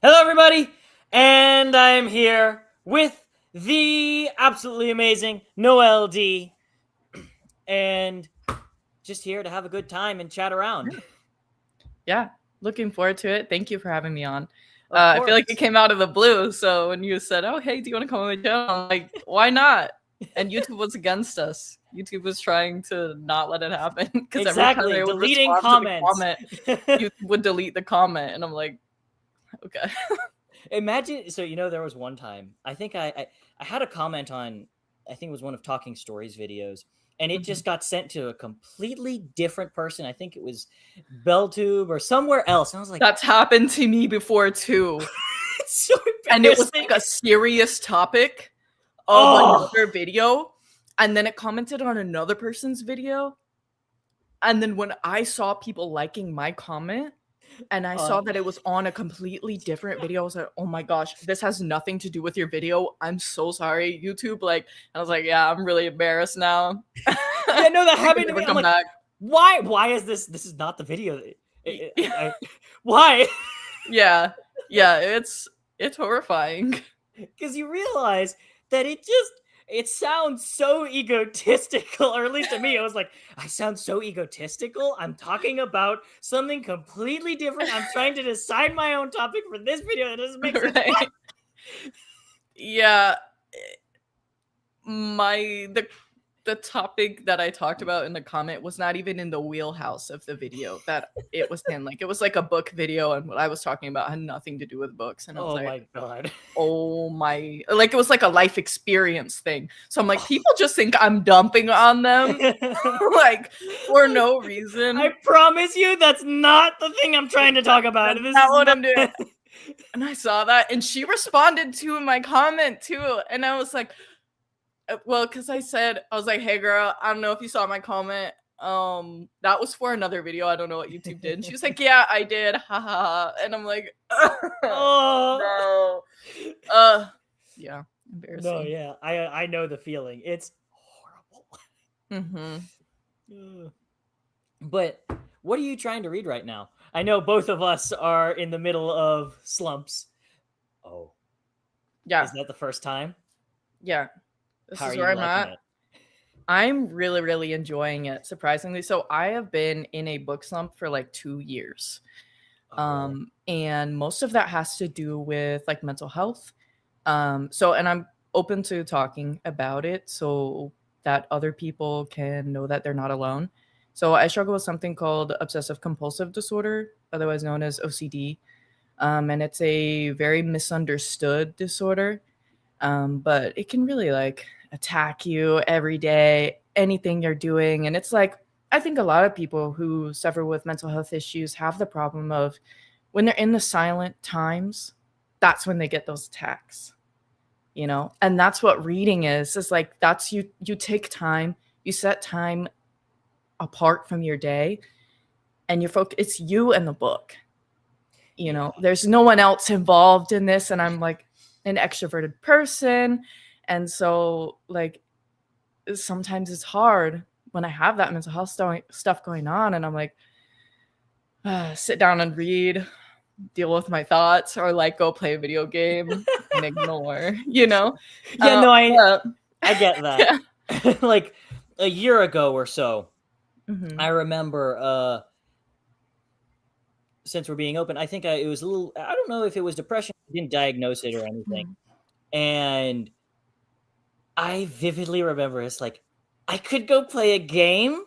Hello, everybody, and I'm here with the absolutely amazing Noelle D, and just here to have a good time and chat around. Yeah, looking forward to it. Thank you for having me on. Of I course. feel like it came out of the blue. So when you said, "Oh, hey, do you want to come on my channel?" I'm like, "Why not?" And YouTube was against us. YouTube was trying to not let it happen because every time Exactly, I would deleting respond to the comments. comment, YouTube would delete the comment, and I'm like, "Okay." Imagine, so there was one time I think I had a comment on, I think it was one of Talking Stories videos, and it just got sent to a completely different person. I think it was Belltube or somewhere else, and I was like, That's happened to me before too. it's so And it was embarrassing. like a serious topic of another video, and then it commented on another person's video. And then when I saw people liking my comment and I saw that it was on a completely different video, I was like, oh my gosh, this has nothing to do with your video. I'm so sorry, YouTube. Like, I was like, yeah, I'm really embarrassed now. Yeah, no, that happened to me. I'm like, back. why is this? This is not the video. Why? Yeah, it's horrifying. Because you realize that it sounds so egotistical, or at least to me, I was like, I sound so egotistical. I'm talking about something completely different. I'm trying to decide my own topic for this video. That doesn't make sense. Right. Yeah, the topic that I talked about in the comment was not even in the wheelhouse of the video that it was in. Like, it was like a book video, and what I was talking about had nothing to do with books. And I was my god. Oh my, like, it was like a life experience thing. So I'm like, people just think I'm dumping on them like for no reason. I promise you that's not the thing I'm trying to talk about. That's not what I'm doing. And I saw that, and she responded to my comment too. And I was like, well, because I was like, hey girl, I don't know if you saw my comment. That was for another video. I don't know what YouTube did. And she was like, yeah, I did. Ha ha. And I'm like, oh no. Yeah, embarrassing. No, yeah. I know the feeling. It's horrible. But what are you trying to read right now? I know both of us are in the middle of slumps. Oh. Yeah. Is that the first time? Yeah. This is where I'm at. I'm really, really enjoying it, surprisingly. So I have been in a book slump for like 2 years. And most of that has to do with like mental health. And I'm open to talking about it so that other people can know that they're not alone. So I struggle with something called obsessive compulsive disorder, otherwise known as OCD. And it's a very misunderstood disorder. But it can really like attack you every day, anything you're doing. And it's like, I think a lot of people who suffer with mental health issues have the problem of when they're in the silent times, that's when they get those attacks, and that's what reading is like, that's you take time, you set time apart from your day, and it's you and the book, there's no one else involved in this. And I'm like an extroverted person, and so like sometimes it's hard when I have that mental health stuff going on, and I'm like, sit down and read, deal with my thoughts, or like go play a video game and ignore, Yeah, no, I get that. Yeah. Like a year ago or so, I remember, since we're being open, I think it was a little, I don't know if it was depression, I didn't diagnose it or anything. And I vividly remember it's like, I could go play a game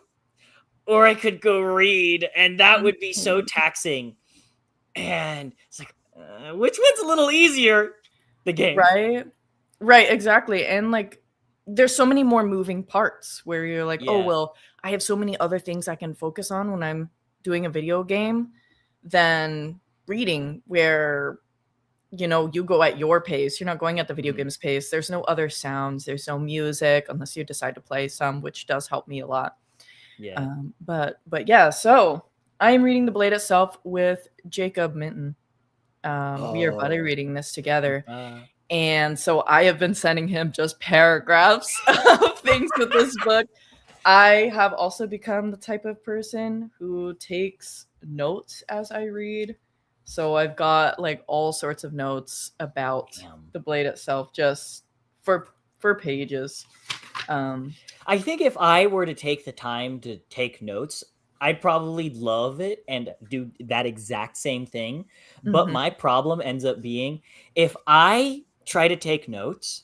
or I could go read, and that would be so taxing. And it's like, which one's a little easier? The game. Right, exactly. And like, there's so many more moving parts where you're like, oh, well, I have so many other things I can focus on when I'm doing a video game than reading, where you go at your pace. You're not going at the video game's pace. There's no other sounds. There's no music unless you decide to play some, which does help me a lot. Yeah. But yeah, so I am reading The Blade Itself with Jacob Minton. We are buddy reading this together. And so I have been sending him just paragraphs of things with this book. I have also become the type of person who takes notes as I read. So I've got like all sorts of notes about the blade itself, just for pages. I think if I were to take the time to take notes, I'd probably love it and do that exact same thing. But my problem ends up being if I try to take notes,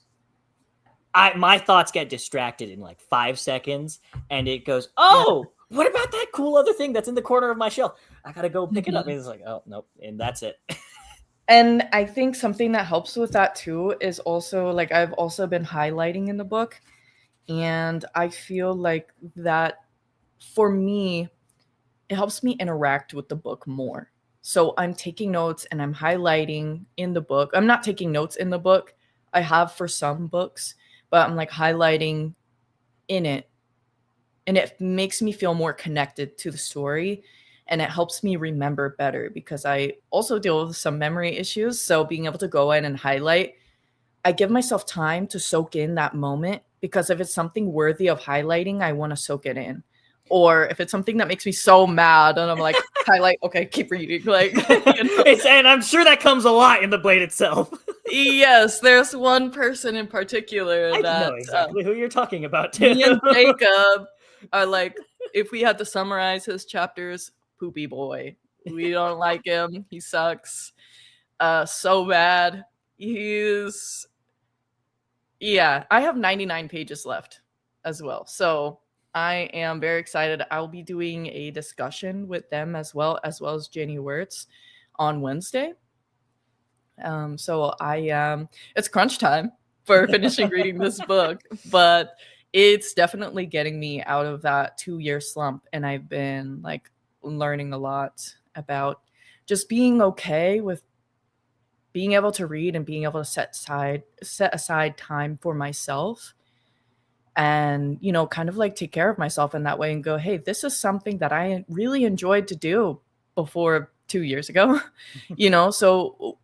my thoughts get distracted in like 5 seconds, and it goes, "Oh, what about that cool other thing that's in the corner of my shelf? I gotta go pick it up." And it's like, "Oh nope," and that's it. And I think something that helps with that too is also like I've also been highlighting in the book, and I feel like that for me, it helps me interact with the book more. So I'm taking notes and I'm highlighting in the book. I'm not taking notes in the book. I have for some books, but I'm like highlighting in it. And it makes me feel more connected to the story, and it helps me remember better because I also deal with some memory issues. So being able to go in and highlight, I give myself time to soak in that moment, because if it's something worthy of highlighting, I want to soak it in. Or if it's something that makes me so mad and I'm like, highlight, okay, keep reading. Like, and I'm sure that comes a lot in the blade itself. Yes, there's one person in particular I that know exactly who you're talking about too. me and Jacob are like, if we had to summarize his chapters, poopy boy. We don't like him. He sucks. So bad. Yeah, I have 99 pages left as well. So I am very excited. I'll be doing a discussion with them as well as Jenny Wirtz on Wednesday. So it's crunch time for finishing reading this book, but it's definitely getting me out of that 2-year slump. And I've been like learning a lot about just being okay with being able to read and being able to set aside time for myself, and kind of like take care of myself in that way and go, hey, this is something that I really enjoyed to do before 2 years ago. So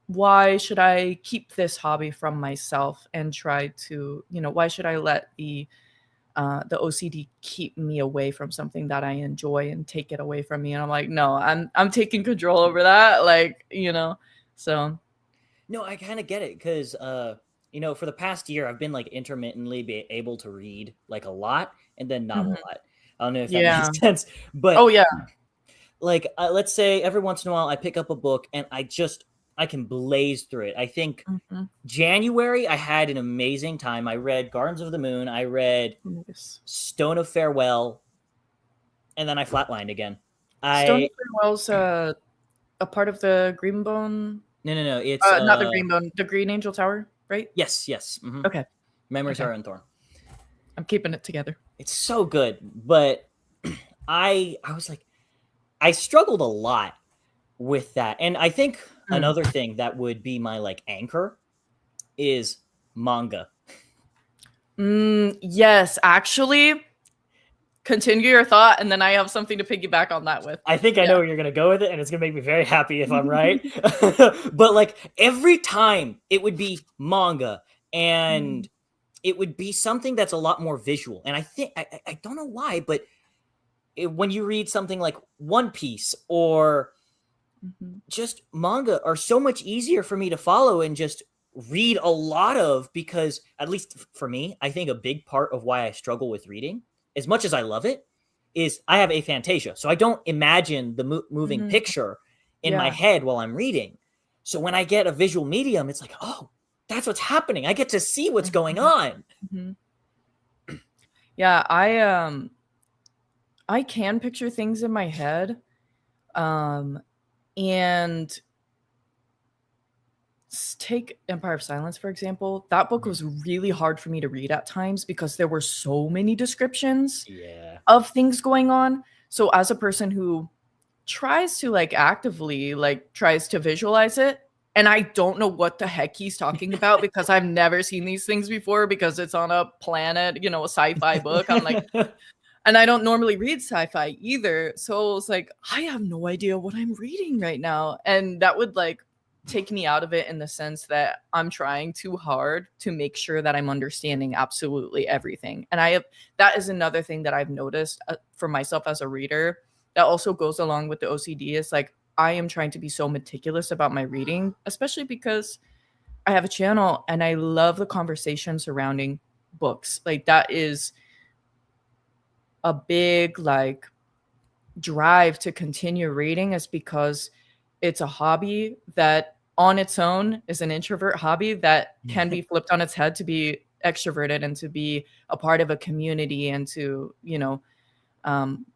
why should I keep this hobby from myself and try to, why should I let the OCD keep me away from something that I enjoy and take it away from me? And I'm like, no, I'm taking control over that. Like, so. No, I kind of get it because, for the past year, I've been like intermittently be able to read like a lot and then not a lot. I don't know if that makes sense, but oh yeah, like let's say every once in a while I pick up a book and I can blaze through it. I think January I had an amazing time. I read Gardens of the Moon. I read Stone of Farewell, and then I flatlined again. Stone of Farewell's a part of the Greenbone. No. It's not the Greenbone, the Green Angel Tower, right? Yes. Mm-hmm. Okay. Memories are in Thorn. I'm keeping it together. It's so good, but I was like, I struggled a lot with that, and I think another thing that would be my like anchor is manga. Yes, actually. Continue your thought, and then I have something to piggyback on that with. I think I know where you're going to go with it, and it's going to make me very happy if I'm right. But like every time it would be manga, and it would be something that's a lot more visual. And I think, I don't know why, but when you read something like One Piece or just manga are so much easier for me to follow and just read a lot of, because at least for me, I think a big part of why I struggle with reading, as much as I love it, is I have aphantasia. So I don't imagine the moving picture in my head while I'm reading. So when I get a visual medium, it's like, oh, that's what's happening. I get to see what's going on. Yeah, I can picture things in my head. And take Empire of Silence, for example. That book was really hard for me to read at times because there were so many descriptions of things going on. So as a person who tries to like actively like tries to visualize it, and I don't know what the heck he's talking about because I've never seen these things before because it's on a planet, a sci-fi book. I'm like, and I don't normally read sci-fi either. So it was like, I have no idea what I'm reading right now. And that would like take me out of it in the sense that I'm trying too hard to make sure that I'm understanding absolutely everything. And that is another thing that I've noticed for myself as a reader that also goes along with the OCD is like, I am trying to be so meticulous about my reading, especially because I have a channel and I love the conversation surrounding books. Like that is a big like drive to continue reading, is because it's a hobby that on its own is an introvert hobby that can be flipped on its head to be extroverted and to be a part of a community and to,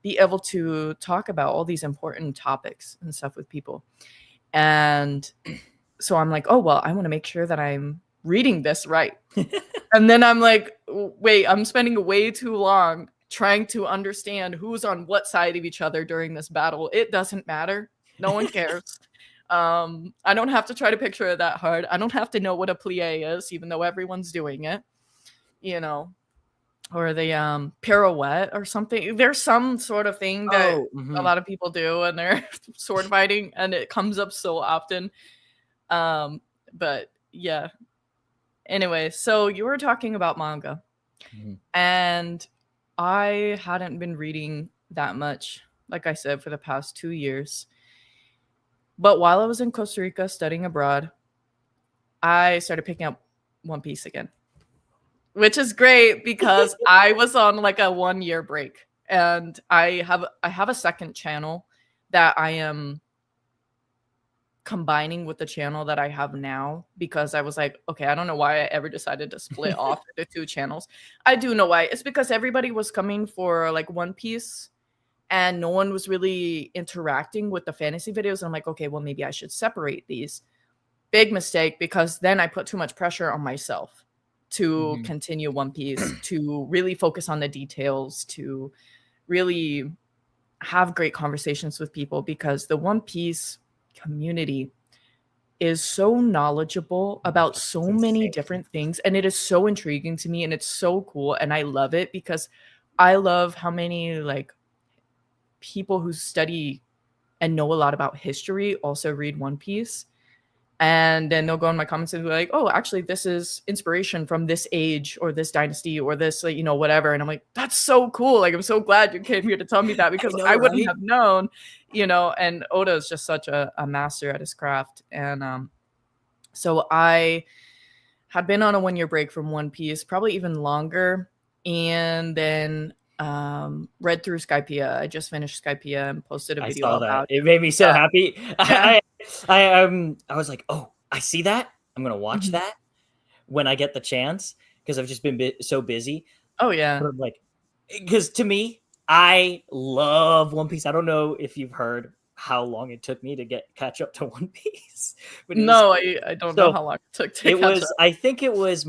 be able to talk about all these important topics and stuff with people. And so I'm like, oh, well, I want to make sure that I'm reading this right. And then I'm like, wait, I'm spending way too long trying to understand who's on what side of each other during this battle. It doesn't matter. No one cares. I don't have to try to picture it that hard. I don't have to know what a plie is, even though everyone's doing it, or the pirouette or something. There's some sort of thing that a lot of people do when they're sword fighting, and it comes up so often. But yeah. Anyway, so you were talking about manga, and I hadn't been reading that much, like I said, for the past 2 years. But while I was in Costa Rica studying abroad, I started picking up One Piece again, which is great because I was on like a 1-year break, and I have a second channel that I am combining with the channel that I have now, because I was like, okay, I don't know why I ever decided to split off the 2 channels. I do know why. It's because everybody was coming for like One Piece and no one was really interacting with the fantasy videos. And I'm like, okay, well, maybe I should separate these. Big mistake, because then I put too much pressure on myself to continue One Piece, to really focus on the details, to really have great conversations with people, because the One Piece community is so knowledgeable about so many different things, and it is so intriguing to me, and it's so cool, and I love it because I love how many like people who study and know a lot about history also read One Piece. And then they'll go in my comments and be like, oh, actually, this is inspiration from this age or this dynasty or this, whatever. And I'm like, that's so cool. Like, I'm so glad you came here to tell me that, because I wouldn't have known, and Oda is just such a master at his craft. And so I had been on a 1-year break from One Piece, probably even longer. And then read through Skypiea. I just finished Skypiea and posted a video about it. It made me so happy. Yeah. I was like, oh, I see that. I'm gonna watch that when I get the chance, because I've just been so busy. Oh yeah. But like, because to me, I love One Piece. I don't know if you've heard how long it took me to catch up to One Piece. But no, I don't know how long it took to catch up. I think it was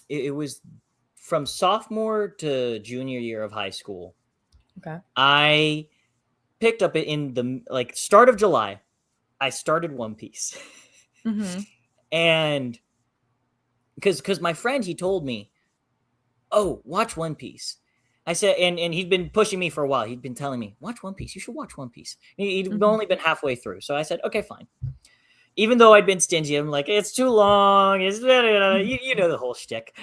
it was from sophomore to junior year of high school. Okay. I picked up it in the start of July. I started One Piece. And because my friend, he told me, oh, watch One Piece. I said, and he'd been pushing me for a while. He'd been telling me, watch One Piece. You should watch One Piece. He'd only been halfway through. So I said, okay, fine. Even though I'd been stingy, I'm like, it's too long. It's you know the whole shtick.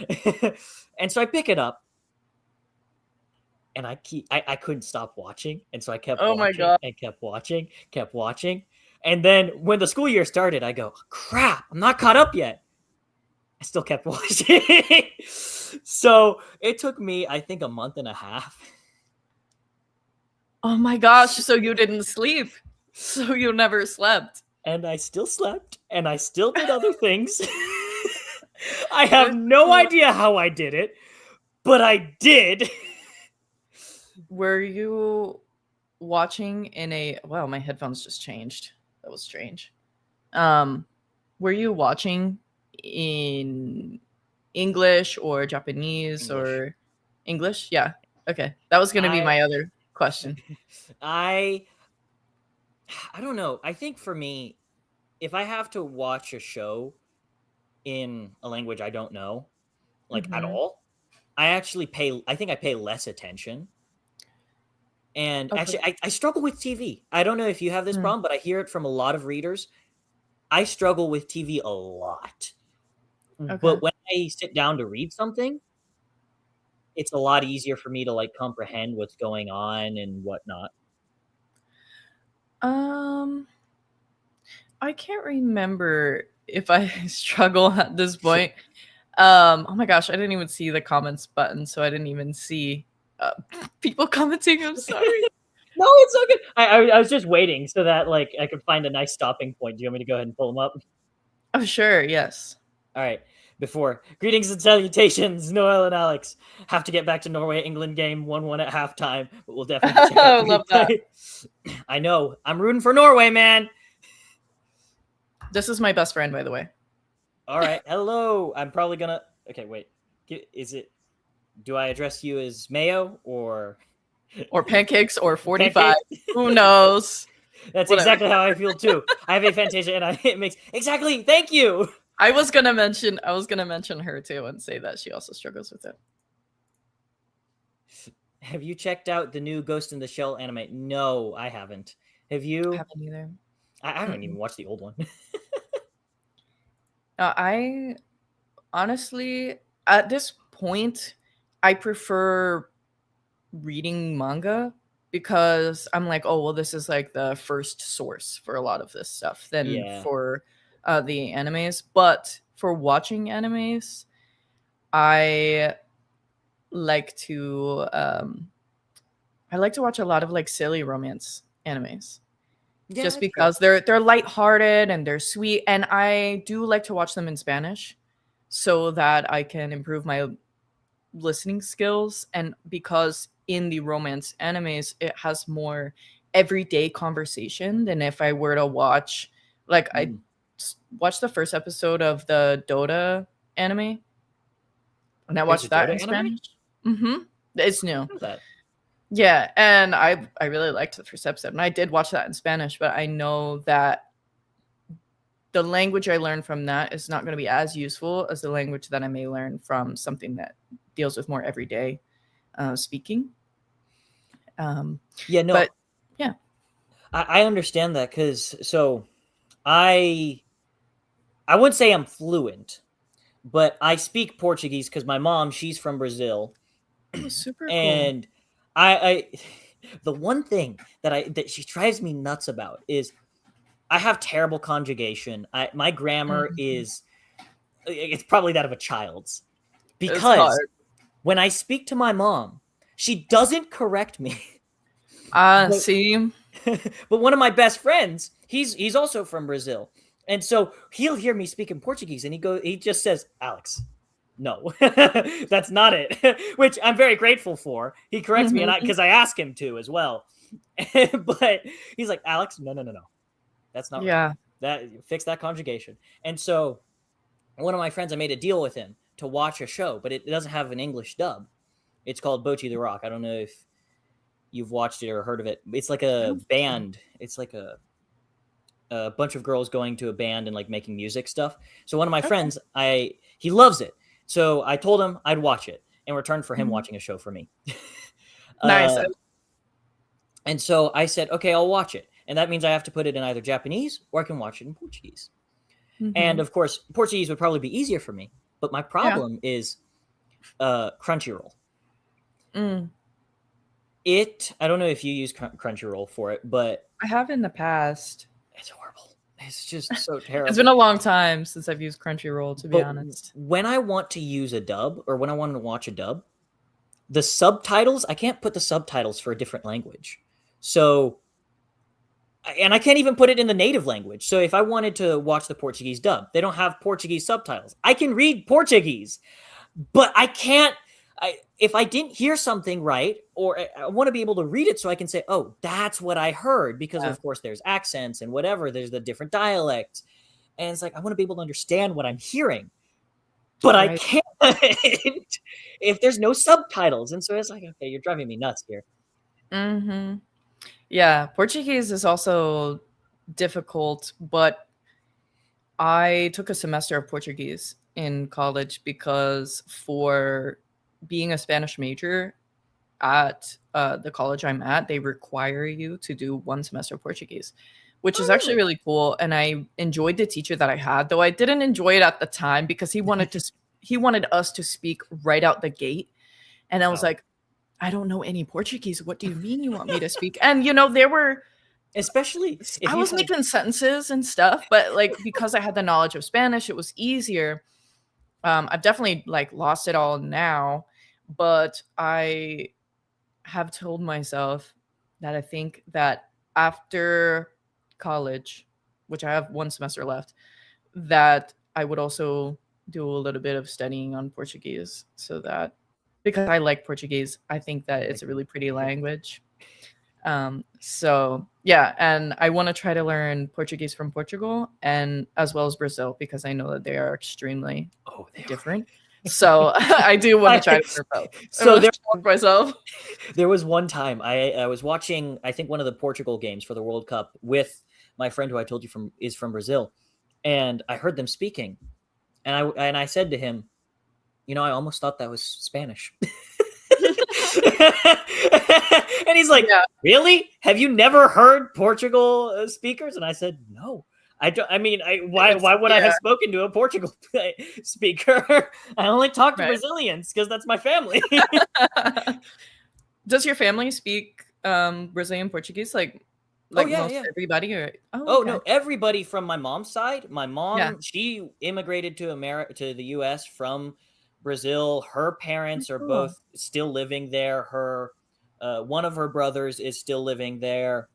And so I pick it up, and I couldn't stop watching, and so I kept watching, my God. And kept watching. And then when the school year started, I go, crap, I'm not caught up yet. I still kept watching. So it took me, I think, a month and a half. Oh my gosh, so you didn't sleep. So you never slept. And I still slept, and I still did other things. I have no idea how I did it, but I did. Were you watching wow, my headphones just changed. That was strange. Were you watching in English or Japanese or English? Yeah. Okay. That was going to be my other question. I don't know. I think for me, if I have to watch a show in a language I don't know, at all, I think I pay less attention. And actually, I struggle with TV. I don't know if you have this problem, but I hear it from a lot of readers. I struggle with TV a lot. Okay. But when I sit down to read something, it's a lot easier for me to comprehend what's going on and whatnot. Um, I can't remember if I struggle at this point. Oh my gosh, I didn't even see the comments button, so I didn't even see people commenting. I'm sorry. No, it's so good. I was just waiting so that like I could find a nice stopping point. Do you want me to go ahead and pull them up? Oh, sure, yes. All right. Before greetings and salutations, Noelle and Alex have to get back to Norway England game 1-1 at halftime, but we'll definitely check out the Love that. replay. I know I'm rooting for Norway, man. This is my best friend, by the way. All right, hello. I'm probably gonna. Okay, wait. Is it? Do I address you as Mayo or pancakes or 45? Who knows? That's whatever. Exactly how I feel too. I have a Fantasia, and it makes exactly. Thank you. I was gonna mention her too and say that she also struggles with it. Have you checked out the new Ghost in the Shell anime? No, I haven't. Have you? I haven't either. I haven't even watched the old one. I honestly, at this point, I prefer reading manga because I'm like, oh, well, this is like the first source for a lot of this stuff than for the animes. But for watching animes, I like to watch a lot of like silly romance animes. Yeah, just because they're lighthearted and they're sweet, and I do like to watch them in Spanish so that I can improve my listening skills. And because in the romance animes it has more everyday conversation than if I were to watch like I watched the first episode of the Dota anime and I watched that in Spanish. It's new. Yeah, and I really liked the first episode, and I did watch that in Spanish, but I know that the language I learned from that is not going to be as useful as the language that I may learn from something that deals with more everyday speaking. Yeah, no, but yeah, I understand that because I wouldn't say I'm fluent, but I speak Portuguese because my mom, she's from Brazil. Oh, super and cool. I the one thing that she drives me nuts about is I have terrible conjugation. My grammar is it's probably that of a child's because when I speak to my mom, she doesn't correct me. See, but one of my best friends, he's also from Brazil, and so he'll hear me speak in Portuguese, and he just says, "Alex, no, that's not it," which I'm very grateful for. He corrects me, and because I ask him to as well. But he's like, "Alex, no, that's not right. That fix that conjugation." And so one of my friends, I made a deal with him to watch a show, but it doesn't have an English dub. It's called Bocchi the Rock. I don't know if you've watched it or heard of it. It's like a band. It's like a bunch of girls going to a band and like making music stuff. So one of my friends, he loves it. So I told him I'd watch it in return for him watching a show for me. Nice. And so I said, okay, I'll watch it. And that means I have to put it in either Japanese or I can watch it in Portuguese. And of course, Portuguese would probably be easier for me. But my problem is Crunchyroll. I don't know if you use Crunchyroll for it, but I have in the past. It's horrible. It's just so terrible. It's been a long time since I've used Crunchyroll, to be honest. When I want to use a dub or when I want to watch a dub, the subtitles, I can't put the subtitles for a different language. So, and I can't even put it in the native language. So if I wanted to watch the Portuguese dub, they don't have Portuguese subtitles. I can read Portuguese, but I can't. If I didn't hear something right, or I want to be able to read it so I can say, oh, that's what I heard, because of course there's accents and whatever, there's the different dialects. And it's like, I want to be able to understand what I'm hearing, but I can't if there's no subtitles. And so it's like, okay, you're driving me nuts here. Yeah, Portuguese is also difficult, but I took a semester of Portuguese in college because for being a Spanish major at the college I'm at, they require you to do one semester of Portuguese, which is actually really cool. And I enjoyed the teacher that I had, though I didn't enjoy it at the time because he wanted us to speak right out the gate. And I was like, I don't know any Portuguese. What do you mean you want me to speak? And, there were Especially if I you was had making sentences and stuff, but like because I had the knowledge of Spanish, it was easier. I've definitely like lost it all now, but I have told myself that I think that after college, which I have one semester left, that I would also do a little bit of studying on Portuguese so that because I like Portuguese, I think that it's a really pretty language. So yeah, and I want to try to learn Portuguese from Portugal and as well as Brazil because I know that they are extremely different. So I do want to try to learn both. So there was one time I was watching, I think, one of the Portugal games for the World Cup with my friend who I told you is from Brazil, and I heard them speaking, and I said to him, I almost thought that was Spanish. And he's like, really? Have you never heard Portugal speakers? And I said, no. I don't. I mean, why would I have spoken to a Portugal speaker? I only talk to Brazilians because that's my family. Does your family speak Brazilian Portuguese? Like everybody? Or no, everybody from my mom's side. My mom, she immigrated to the U.S. from Brazil. Her parents are both still living there. One of her brothers is still living there.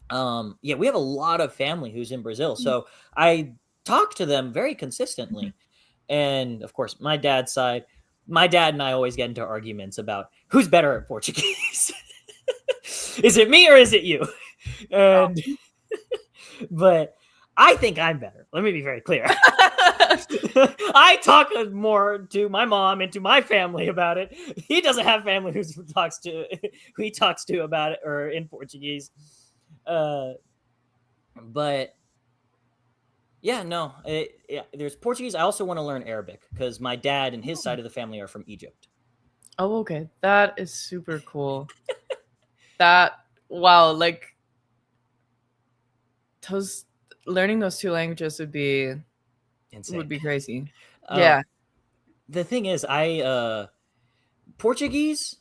We have a lot of family who's in Brazil, so I talk to them very consistently. And of course, my dad's side, my dad and I always get into arguments about who's better at Portuguese. Is it me or is it you? And but I think I'm better. Let me be very clear. I talk more to my mom and to my family about it. He doesn't have family who he talks to about it or in Portuguese. But yeah, no, there's Portuguese. I also want to learn Arabic because my dad and his side of the family are from Egypt. Oh, okay. That is super cool. Wow, like learning those two languages would be insane. Would be crazy. Yeah. The thing is, Portuguese,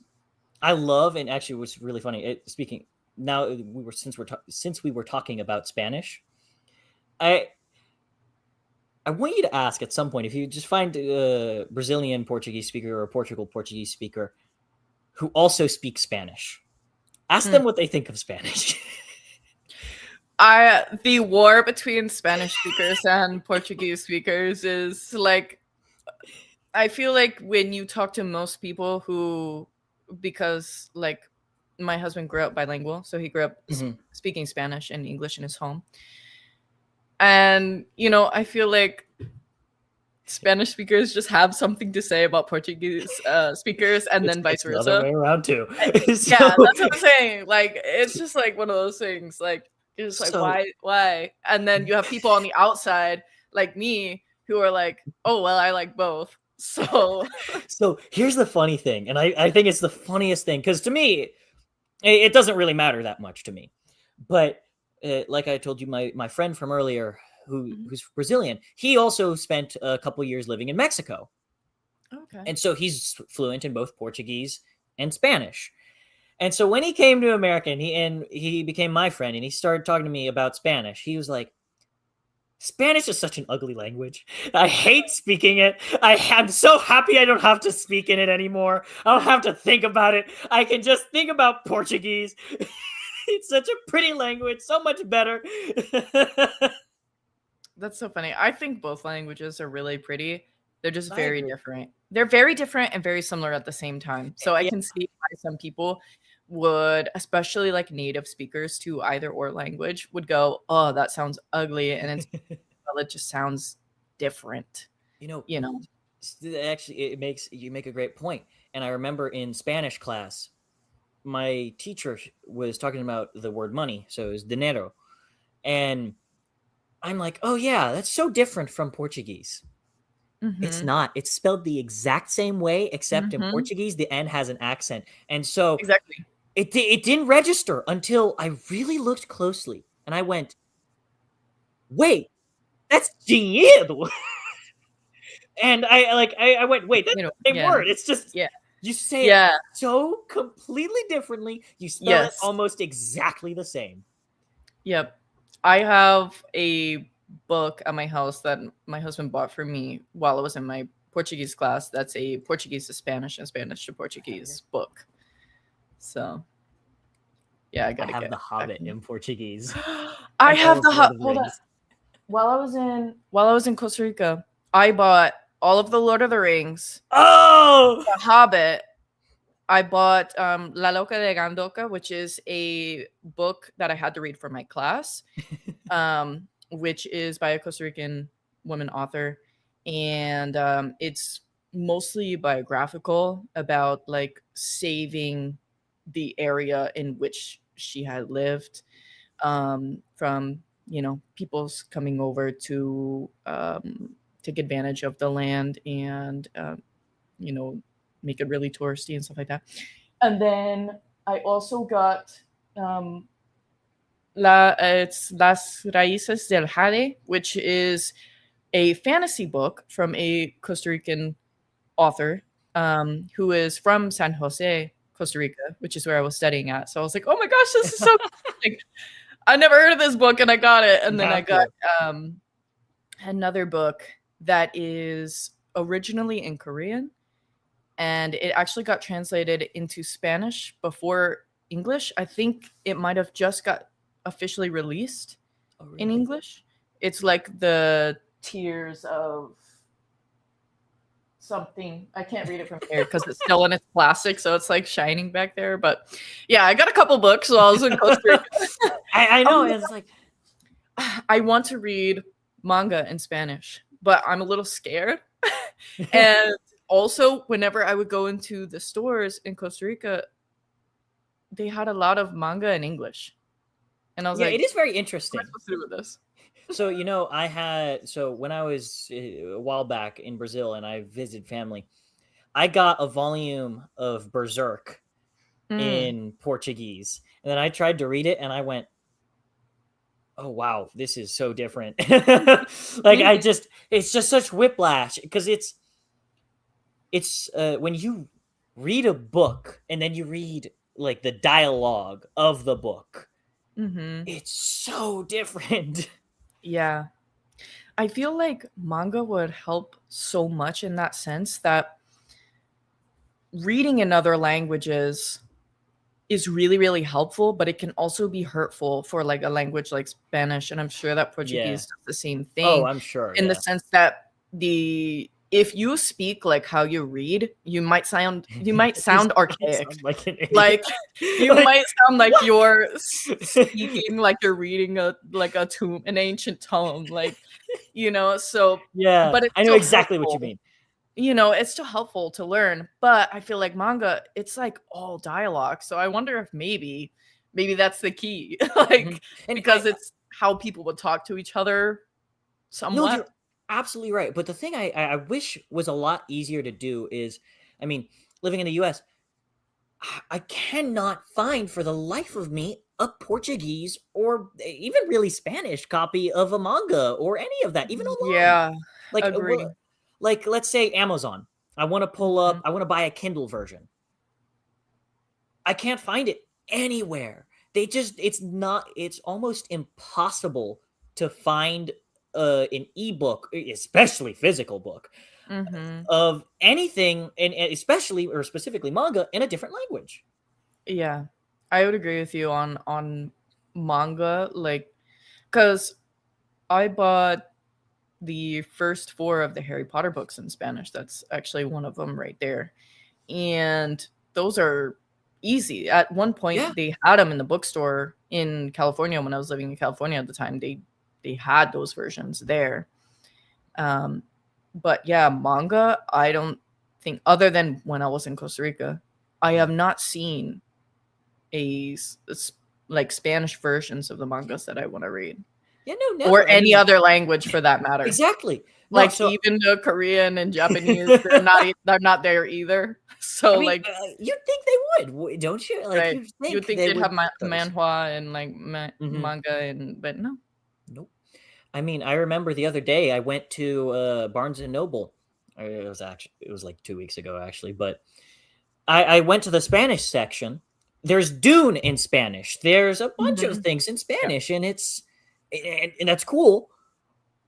I love, and actually, what's really funny. Speaking now, since we were talking about Spanish, I want you to ask at some point if you just find a Brazilian Portuguese speaker or a Portugal Portuguese speaker who also speaks Spanish. Ask them what they think of Spanish. The war between Spanish speakers and Portuguese speakers is like, I feel like when you talk to most people because like my husband grew up bilingual, so he grew up speaking Spanish and English in his home. And, I feel like Spanish speakers just have something to say about Portuguese speakers and then vice versa. Other way around too. Yeah, that's what I'm saying. Like, it's just like one of those things. Like, it's just like, why? And then you have people on the outside like me who are like, oh, well, I like both. So here's the funny thing. And I think it's the funniest thing because to me, it doesn't really matter that much to me. But like I told you, my friend from earlier, who's Brazilian, he also spent a couple years living in Mexico. Okay. And so he's fluent in both Portuguese and Spanish. And so when he came to America and he became my friend and he started talking to me about Spanish, he was like, Spanish is such an ugly language. I hate speaking it. I'm so happy I don't have to speak in it anymore. I don't have to think about it. I can just think about Portuguese. It's such a pretty language, so much better. That's so funny. I think both languages are really pretty. They're just very different. They're very different and very similar at the same time. So I can see why some people would, especially like native speakers to either or language, would go, oh, that sounds ugly. And it just sounds different. Actually, you make a great point. And I remember in Spanish class, my teacher was talking about the word money. So it was dinero. And I'm like, oh yeah, that's so different from Portuguese. It's not. It's spelled the exact same way, except in Portuguese, the N has an accent. And so exactly, it didn't register until I really looked closely. And I went, wait, that's dinheiro. And I went, wait, that's the same word. It's just, you say it so completely differently. You spell it almost exactly the same. Yep. I have a book at my house that my husband bought for me while I was in my Portuguese class. That's a Portuguese to Spanish and Spanish to Portuguese book. So, yeah, I I gotta have get The it back. Hobbit in Portuguese I and all have of the Lord of the hold on. Rings. While I was in Costa Rica, I bought all of the Lord of the Rings, Oh, The Hobbit. I bought La Loca de Gandoca, which is a book that I had to read for my class, which is by a Costa Rican woman author, and it's mostly biographical about like saving the area in which she had lived, from people's coming over to take advantage of the land and you know make it really touristy and stuff like that. And then I also got um, it's Las Raíces del Jade, which is a fantasy book from a Costa Rican author who is from San Jose, Costa Rica, which is where I was studying at. So I was like, oh my gosh, this is so like, I never heard of this book and I got it. And you then I have got to. another book that is originally in Korean and it actually got translated into Spanish before English. I think it might have just got officially released in English. It's like the Tears of something. I can't read it from here because it's still in its plastic, so it's like shining back there. But yeah, I got a couple books while I was in Costa Rica. I know. It's like I want to read manga in Spanish, but I'm a little scared. And also, whenever I would go into the stores in Costa Rica, they had a lot of manga in English. And I was yeah, like, it is very what am I interesting. supposed to do with this? So when I was a while back in Brazil and I visited family, I got a volume of Berserk in Portuguese, and then I tried to read it, and I went, "Oh wow, this is so different." Like it's just such whiplash because it's when you read a book and then you read like the dialogue of the book, it's so different. Yeah. I feel like manga would help so much in that sense that reading in other languages is really, really helpful, but it can also be hurtful for like a language like Spanish. And I'm sure that Portuguese does the same Oh, thing I'm sure. in the Yeah. sense that if you speak like how you read, you might sound archaic. Sound like an idiot. Like you Like, might sound like what? you're speaking like you're reading an ancient tome, like so Yeah, but it's I know still exactly what you helpful. mean. It's still helpful to learn, but I feel like manga, it's like all dialogue. So I wonder if maybe that's the key. Like And because it's how people would talk to each other no, somewhat. you're absolutely right. But the thing I wish was a lot easier to do is, I mean, living in the US, I cannot find for the life of me a Portuguese or even really Spanish copy of a manga or any of that, even online. Yeah, Like, agree. like let's say Amazon. I want to pull up. I want to buy a Kindle version. I can't find it anywhere. It's almost impossible to find an ebook, especially physical book, of anything, and especially or specifically manga in a different language. Yeah, I would agree with you on manga, like because I bought the first 4 of the Harry Potter books in Spanish. That's actually one of them right there. And those are easy. At one point, Yeah. they had them in the bookstore in California when I was living in California at the time. They had those versions there. But yeah, manga, I don't think, other than when I was in Costa Rica, I have not seen like Spanish versions of the mangas that I want to read. Yeah, no, never. Or any other language for that matter. Exactly. No, like even the Korean and Japanese, they're not there either. So I mean, like you'd think they would, don't you? Like right. You'd think they'd have manhwa and like manga, but no. Nope. I mean, I remember the other day I went to Barnes and Noble. It was like 2 weeks ago actually, but I went to the Spanish section there's Dune in Spanish. There's a bunch of Mhm. things in Yeah. Spanish, and and that's cool.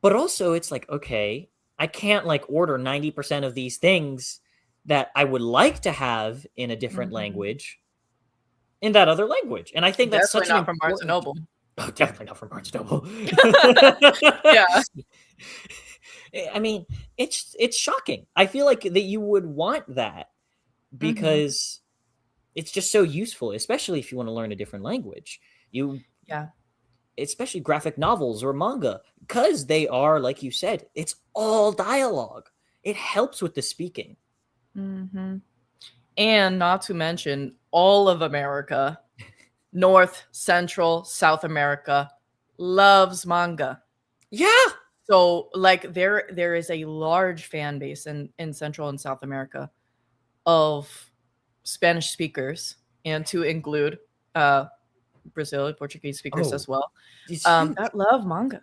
But also, it's like, okay, I can't like order 90% of these things that I would like to have in a different Mhm. language in that other language. And I think that's Definitely such an not from Barnes& and important. Noble. Oh, definitely not from Barnes Noble. Yeah. I mean, it's shocking. I feel like that you would want that Mhm. because it's just so useful, especially if you want to learn a different language. You Yeah. Especially graphic novels or manga, because they are, like you said, it's all dialogue. It helps with the speaking. Mhm. And not to mention all of America, North, Central, South America loves manga. Yeah. So like there is a large fan base in Central and South America of Spanish speakers, and to include uh Brazil, Portuguese speakers Oh, as well, it's huge. that love manga.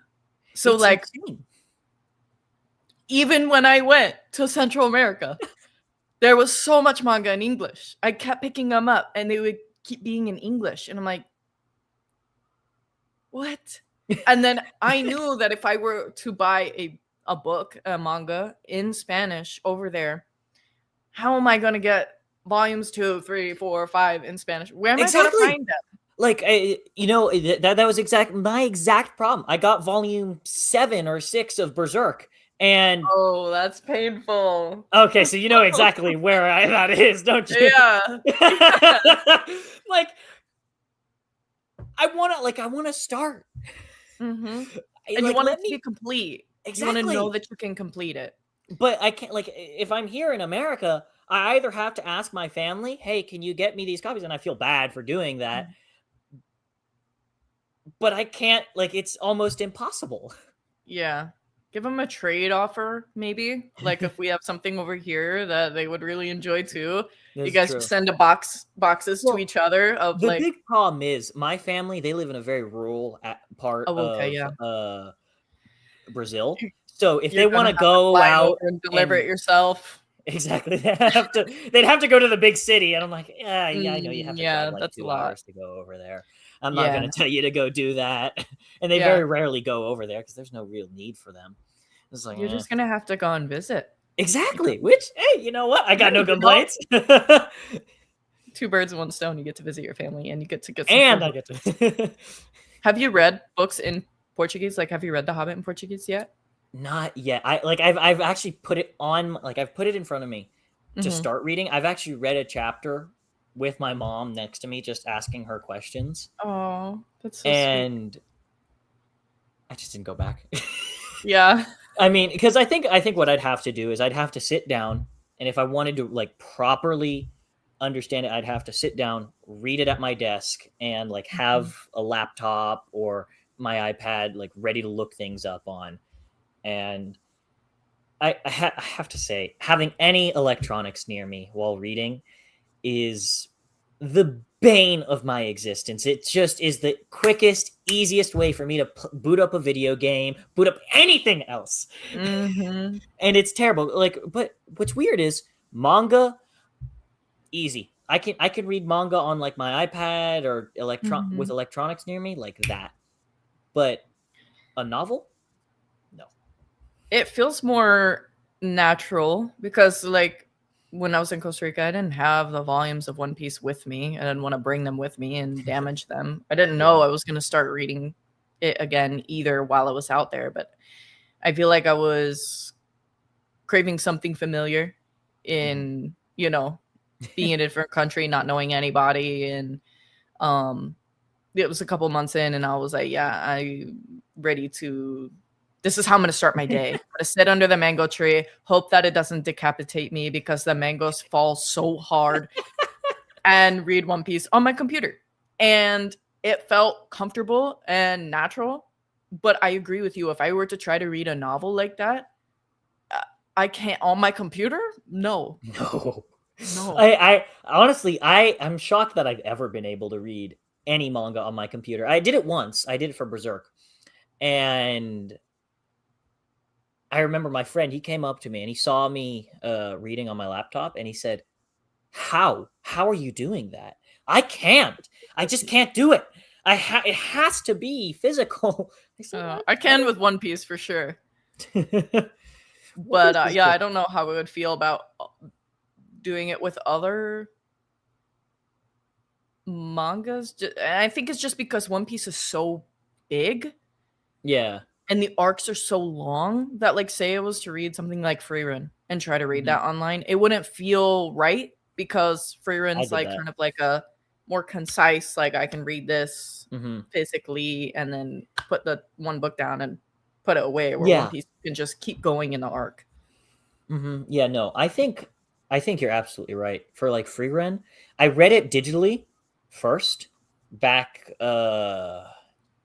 So It's like insane. even when I went to Central America, there was so much manga in English. I kept picking them up and they would keep being in English. And I'm like, what? And then I knew that if I were to buy a book, a manga in Spanish over there, how am I going to get volumes 2, 3, 4, 5 in Spanish? Where am I going to Exactly. find them? Like that was my exact problem. I got volume 7 or 6 of Berserk, and Oh, that's painful. okay, so you know exactly where that is, don't you? Yeah. Yeah. Like I want to start. Mhm. And you Like want it let to be me complete. You wanna know exactly. that you can complete it. But I can't like if I'm here in America, I either have to ask my family, "Hey, can you get me these copies?" And I feel bad for doing that, Mm. but I can't like it's almost impossible. Yeah. Give them a trade offer, maybe. Like, if we have something over here that they would really enjoy too, you That's guys true. just send boxes to Well, each other of, the like, big problem is my family, they live in a very rural part "Oh, okay, of yeah. Brazil. So if You're they gonna want to have to go fly out over and deliver it and yourself." exactly they'd have to go to the big city, and I'm like, yeah, I know you have to drive Yeah, like that's a 2 lot. hours to go over there. I'm not Yeah. going to tell you to go do that. And they Yeah. very rarely go over there because there's no real need for them. It's like, You're just gonna have to go and visit, you exactly. know? Which, hey, you know what? I Yeah, got no you know? complaints. 2 birds, 1 stone, you get to visit your family and you get to get some And cool I books. get to. Have you read books in Portuguese? Like, have you read The Hobbit in Portuguese yet? Not yet. I've actually put it on, like I've put it in front of me to Mhm. start reading. I've actually read a chapter with my mom next to me, just asking her questions. Oh, that's so sweet. And I just didn't go back. Yeah. I mean, because I think what I'd have to do is I'd have to sit down, and if I wanted to like properly understand it, I'd have to sit down, read it at my desk, and like Mhm. have a laptop or my iPad like ready to look things up on. And I have to say, having any electronics near me while reading is the bane of my existence. It just is the quickest, easiest way for me to boot up a video game, boot up anything else. Mhm. And it's terrible. Like, but what's weird is manga, easy. I can read manga on like my iPad or with Mhm. electronics near me like that. But a novel? No. It feels more natural because, like, when I was in Costa Rica, I didn't have the volumes of One Piece with me. I didn't wanna bring them with me and damage them. I didn't know Yeah. I was gonna start reading it again either while I was out there, but I feel like I was craving something familiar Mhm. in, being in a different country, not knowing anybody, and, um, it was a couple months in, and I was like, "Yeah, I'm ready to this is how I'm gonna start my day. I'm gonna sit under the mango tree, hope that it doesn't decapitate me because the mangoes fall so hard, and read One Piece on my computer." And it felt comfortable and natural, but I agree with you, if I were to try to read a novel like that, uh, I can't on my computer? No. No. No. I honestly, I'm shocked that I've ever been able to read any manga on my computer. I did it once. I did it for Berserk. And I remember my friend, he came up to me and he saw me reading on my laptop, and he said, "How? How are you doing that? I can't. I just can't do it. It has to be physical. I can with One Piece for sure. But I don't know how I would feel about doing it with other mangas. I think it's just because One Piece is so big. Yeah. And the arcs are so long that, like, say I was to read something like Frieren and try to read that online, it wouldn't feel right because Frieren's like kind of like a more concise, like I can read this physically and then put the one book down and put it away, where One Piece can just keep going in the arc. Yeah, no, I think you're absolutely right. For like Frieren, I read it digitally first back I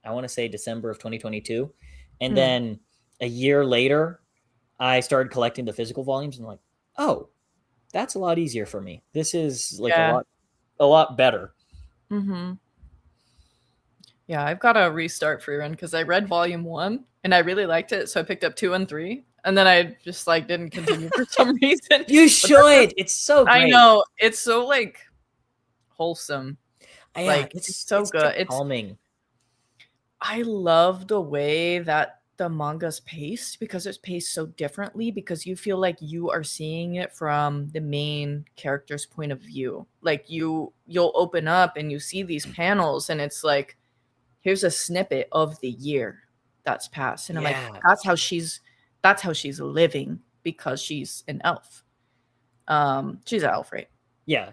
want to say December of 2022. And then a year later, I started collecting the physical volumes and I'm like, oh, that's a lot easier for me. This is like a lot better. Yeah, I've got to restart Frieren because I read volume 1 and I really liked it. So I picked up 2 and 3. And then I just like didn't continue for some reason. You should. It's so great. I know. It's so like wholesome. Yeah, like it's so good. It's calming. I love the way that the manga's paced because it's paced so differently, because you feel like you are seeing it from the main character's point of view. Like you'll open up and you see these panels and it's like, here's a snippet of the year that's passed. And I'm like, that's how she's living because she's an elf. She's an elf, right? Yeah.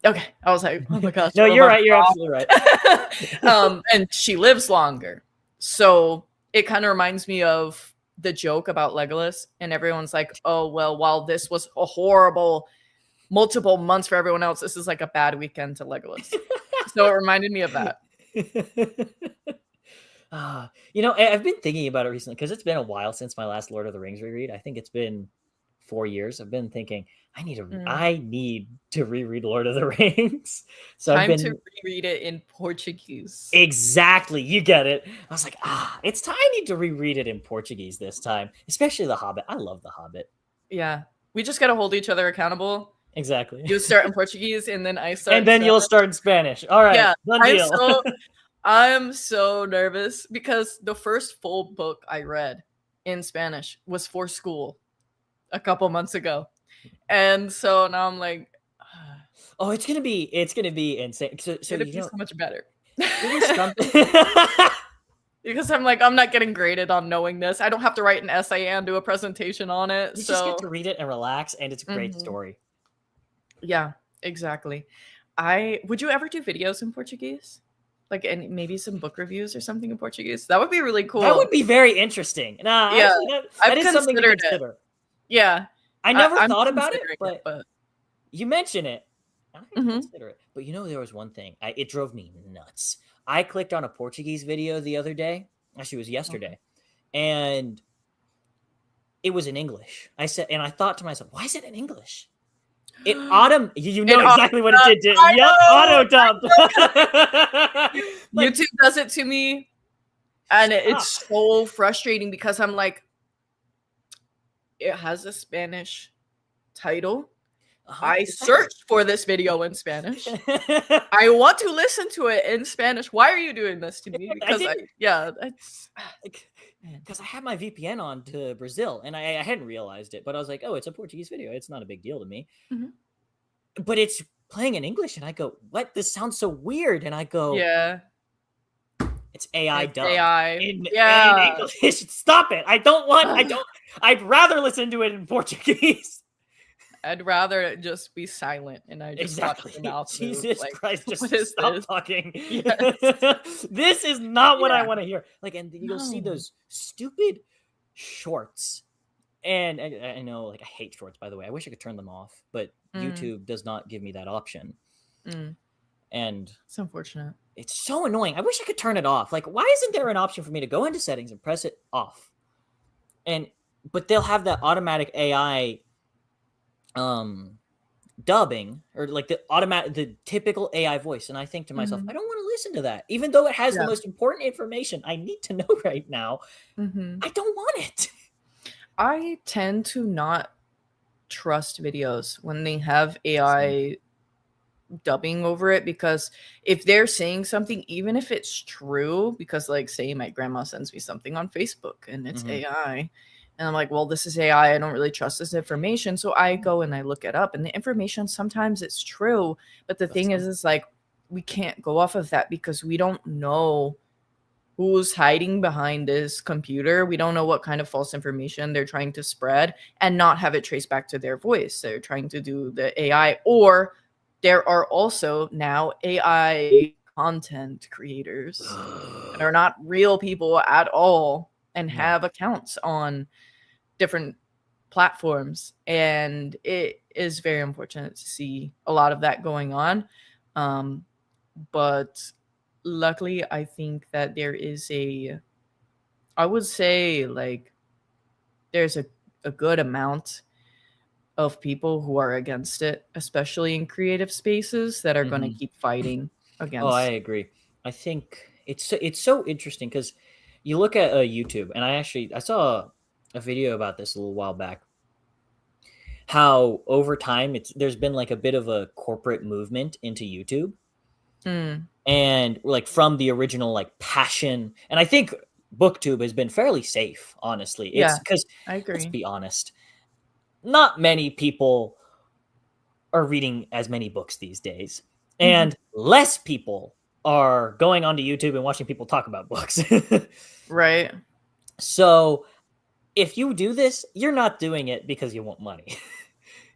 Okay. I was like, oh my gosh. No, you're right. You're absolutely right. And she lives longer. So it kind of reminds me of the joke about Legolas. And everyone's like, oh, well, while this was a horrible multiple months for everyone else, this is like a bad weekend to Legolas. So it reminded me of that. I've been thinking about it recently because it's been a while since my last Lord of the Rings reread. I think it's been 4 years. I've been thinking I need to reread Lord of the Rings. So Time to reread it in Portuguese. Exactly, you get it. I was like, it's time. I need to reread it in Portuguese this time, especially The Hobbit. I love The Hobbit. Yeah, we just gotta hold each other accountable. Exactly. You start in Portuguese, and then I start. And then you'll start in Spanish. All right. Yeah, done deal. I'm so nervous because the first full book I read in Spanish was for school a couple months ago. And so now I'm like, oh, it's gonna be insane. So it'd be so much better. Because I'm like, I'm not getting graded on knowing this. I don't have to write an essay and do a presentation on it. You just get to read it and relax, and it's a great story. Yeah, exactly. Would you ever do videos in Portuguese? Like, and maybe some book reviews or something in Portuguese? That would be really cool. That would be very interesting. Yeah, that is something to consider. It. Yeah. I never thought about it, but you mention it. I didn't consider it. But there was one thing. It drove me nuts. I clicked on a Portuguese video the other day. Actually, it was yesterday. And it was in English. I thought to myself, why is it in English? It exactly what it did. Yep, auto dubbed. YouTube does it to me. And it's so frustrating because I'm like, it has a Spanish title. I searched for this video in Spanish. I want to listen to it in Spanish. Why are you doing this to me? Because because I had my VPN on to Brazil and I hadn't realized it, but I was like, oh, it's a Portuguese video. It's not a big deal to me. But it's playing in English and I go, what? This sounds so weird. And I go, yeah. It's AI dub. In English. Stop it. I'd rather listen to it in Portuguese. I'd rather just be silent and I just watch the mouth move. Jesus Christ, just stop talking. Yes. This is not what I want to hear. Like, and you'll see those stupid shorts. And I know, like, I hate shorts, by the way. I wish I could turn them off, but YouTube does not give me that option. And it's unfortunate. It's so annoying. I wish I could turn it off. Like, why isn't there an option for me to go into settings and press it off? But they'll have that automatic AI dubbing, or like the typical AI voice. And I think to myself, I don't want to listen to that. Even though it has the most important information I need to know right now, I don't want it. I tend to not trust videos when they have AI dubbing over it, because if they're saying something, even if it's true, because like say my grandma sends me something on Facebook and it's AI, and I'm like, well, this is AI, I don't really trust this information, so I go and I look it up, and the information sometimes it's true, but the thing is like we can't go off of that because we don't know who's hiding behind this computer. We don't know what kind of false information they're trying to spread and not have it traced back to their voice. They're trying to do the AI, or there are also now AI content creators that are not real people at all and have accounts on different platforms. And it is very unfortunate to see a lot of that going on. But luckily, I think that there is I would say like there's a good amount of people who are against it, especially in creative spaces, that are going to keep fighting against. Oh, I agree. I think it's so interesting because you look at YouTube, and I saw a video about this a little while back. How over time there's been like a bit of a corporate movement into YouTube. And like from the original like passion, and I think booktube has been fairly safe, honestly. It's because I agree. let's be honest, not many people are reading as many books these days, and less people are going onto YouTube and watching people talk about books. Right. So if you do this, you're not doing it because you want money.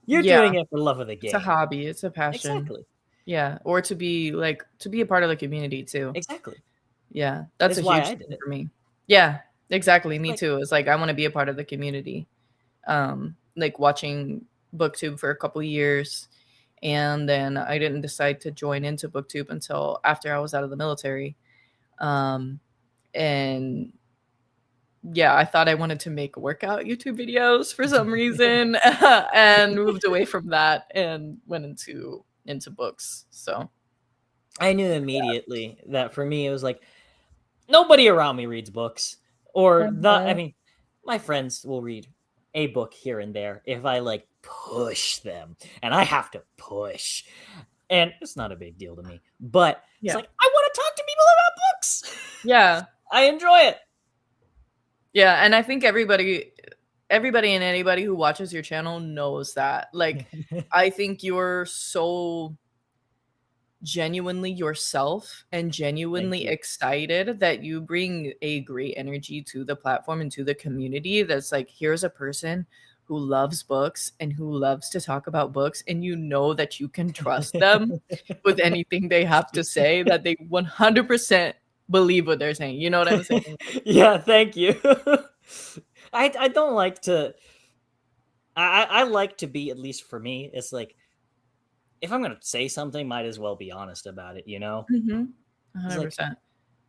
You're doing it for love of the game. It's a hobby, it's a passion. Exactly. Yeah, or to be a part of the community too. Exactly. Yeah, that's a huge thing for me. Yeah, exactly. Me too. It's like I want to be a part of the community. Like watching booktube for a couple years, and then I didn't decide to join into booktube until after I was out of the military. And yeah, I thought I wanted to make workout YouTube videos for some reason, and moved away from that and went into books. So I knew immediately that for me it was like nobody around me reads books, or not. I mean, my friends will read a book here and there if I like push them, and I have to push, and it's not a big deal to me. But it's like I want to talk to people about books. Yeah, I enjoy it. Yeah, and I think everybody and anybody who watches your channel knows that. Like, I think you're so genuinely yourself and genuinely excited that you bring a great energy to the platform and to the community. That's like, here's a person who loves books and who loves to talk about books, and you know that you can trust them with anything they have to say, that they 100% believe what they're saying. You know what I'm saying? Yeah, thank you. I don't like to. I like to be, at least for me, it's like if I'm gonna say something, might as well be honest about it. You know, 100%. Like,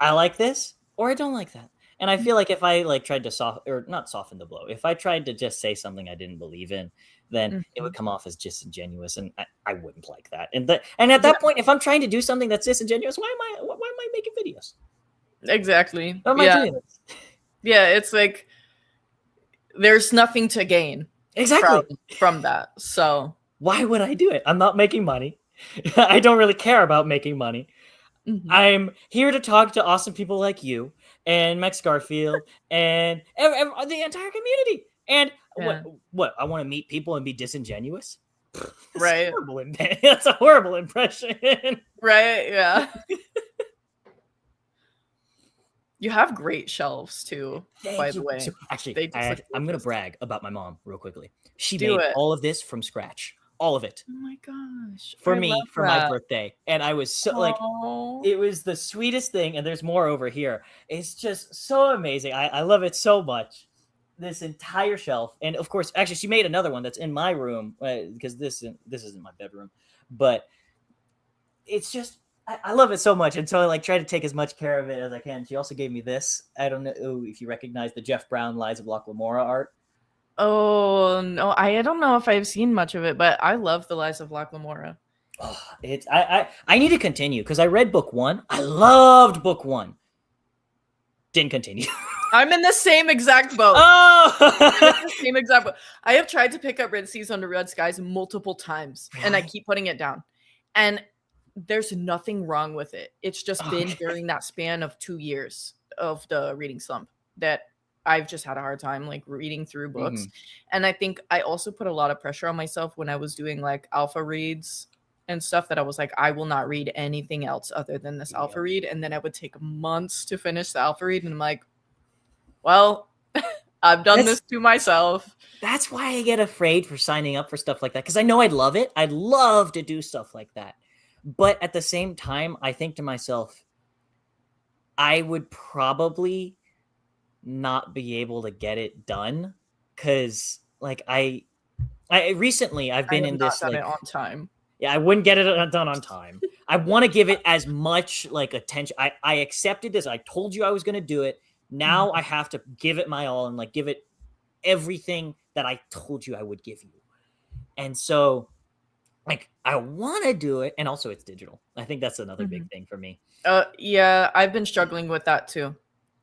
I like this, or I don't like that. And I feel like if I like tried to not soften the blow, if I tried to just say something I didn't believe in, then it would come off as disingenuous, and I wouldn't like that. And at that point, if I'm trying to do something that's disingenuous, why am I making videos? Exactly. Why am I doing this? Yeah, it's like there's nothing to gain from that. So why would I do it? I'm not making money. I don't really care about making money. I'm here to talk to awesome people like you and Max Garfield and the entire community. And what? I want to meet people and be disingenuous? Right. That's a horrible impression. Right, yeah. You have great shelves too, by the way. So, actually, I'm going to brag about my mom real quickly. She made all of this from scratch. All of it. Oh my gosh. For me, for my birthday. And I was so like, it was the sweetest thing. And there's more over here. It's just so amazing. I love it so much. This entire shelf. And of course, actually, she made another one that's in my room because this isn't my bedroom. But it's just, I love it so much. And so I like try to take as much care of it as I can. She also gave me this. I don't know if you recognize the Jeff Brown Lies of Locke Lamora art. Oh no, I don't know if I've seen much of it, but I love the Lies of Locke Lamora. Oh, I need to continue because I read book 1. I loved book 1. Didn't continue. I'm in the same exact boat. Oh, same exact boat. I have tried to pick up Red Seas Under Red Skies multiple times, and I keep putting it down. And there's nothing wrong with it. It's just been Okay. during that span of 2 years of the reading slump that I've just had a hard time, like, reading through books, Mhm. and I think I also put a lot of pressure on myself when I was doing, like, alpha reads and stuff that I was like, "I will not read anything else other than this alpha Yep. read," and then I would take months to finish the alpha read, and I'm like, "Well, I've done That's this to myself." that's why I get afraid for signing up for stuff like that, because I know I'd love it. I'd love to do stuff like that. But at the same time, I think to myself, I would probably not be able to get it done because like I recently I've I been have in not this done it like on time. yeah, I wouldn't get it done on time. I want to give it as much like attention. I accepted this. I told you I was going to do it. Now I Mhm. have to give it my all and like give it everything that I told you I would give you. And so like I want to do it, and also it's digital. I think that's another big Mhm. thing for me. Yeah, I've been struggling with that too.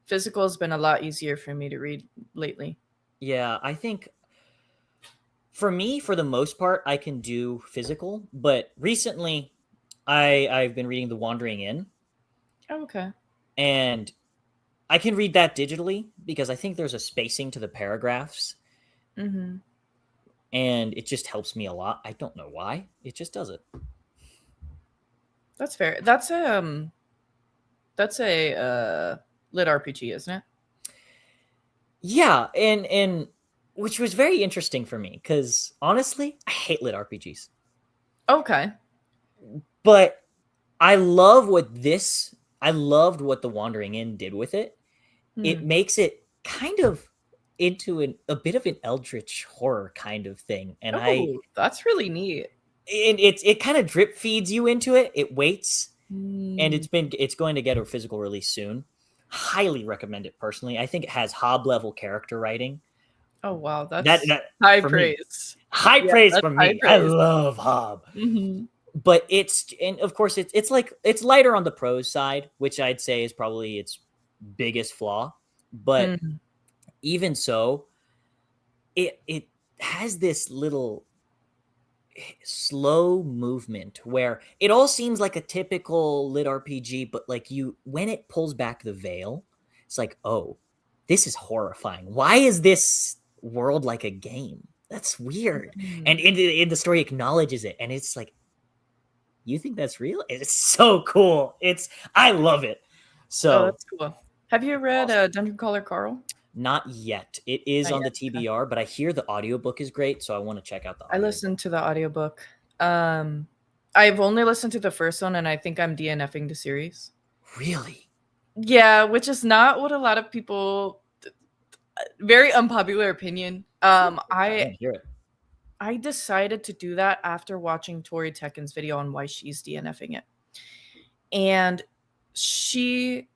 Physical has been a lot easier for me to read lately. Yeah, I think for me, for the most part, I can do physical, but recently I've been reading The Wandering Inn, Oh, okay. and I can read that digitally because I think there's a spacing to the paragraphs, Mhm. and it just helps me a lot. I don't know why. It just does it. That's fair. That's a lit RPG, isn't it? Yeah, and which was very interesting for me because honestly, I hate lit RPGs. Okay. But I love what this I loved what The Wandering Inn did with it. It Hmm. makes it kind of into a bit of an eldritch horror kind of thing. Oh, that's really neat. And it kind of drip feeds you into it. It waits, and Mm. it's going to get a physical release soon. Highly recommend it personally. I think it has Hob level character writing. Oh, wow, That that's that high for me. praise. High Yeah, praise that's from high me. I praise. love Hob. Mhm. But it's and of course it's like it's lighter on the prose side, which I'd say is probably its biggest flaw. But Mhm. even so, it has this little slow movement where it all seems like a typical lit RPG, but like you when it pulls back the veil, it's like, oh, this is horrifying. Why is this world like a game? That's weird. And Mm. in the story acknowledges it, and it's like, you think that's real? It's so cool. I love it. Oh, So that's cool. Have you read, awesome. Dungeon Caller Carl? Not yet. It is Not on the yet, okay. TBR, but I hear the audiobook is great, so I want to check out the I audiobook. listened to the audiobook. I've only listened to the first one, and I think I'm DNFing the series. Really? Yeah, which is not what a lot of people very unpopular opinion. I want to hear it. I decided to do that after watching Tori Tekken's video on why she's DNFing it. And she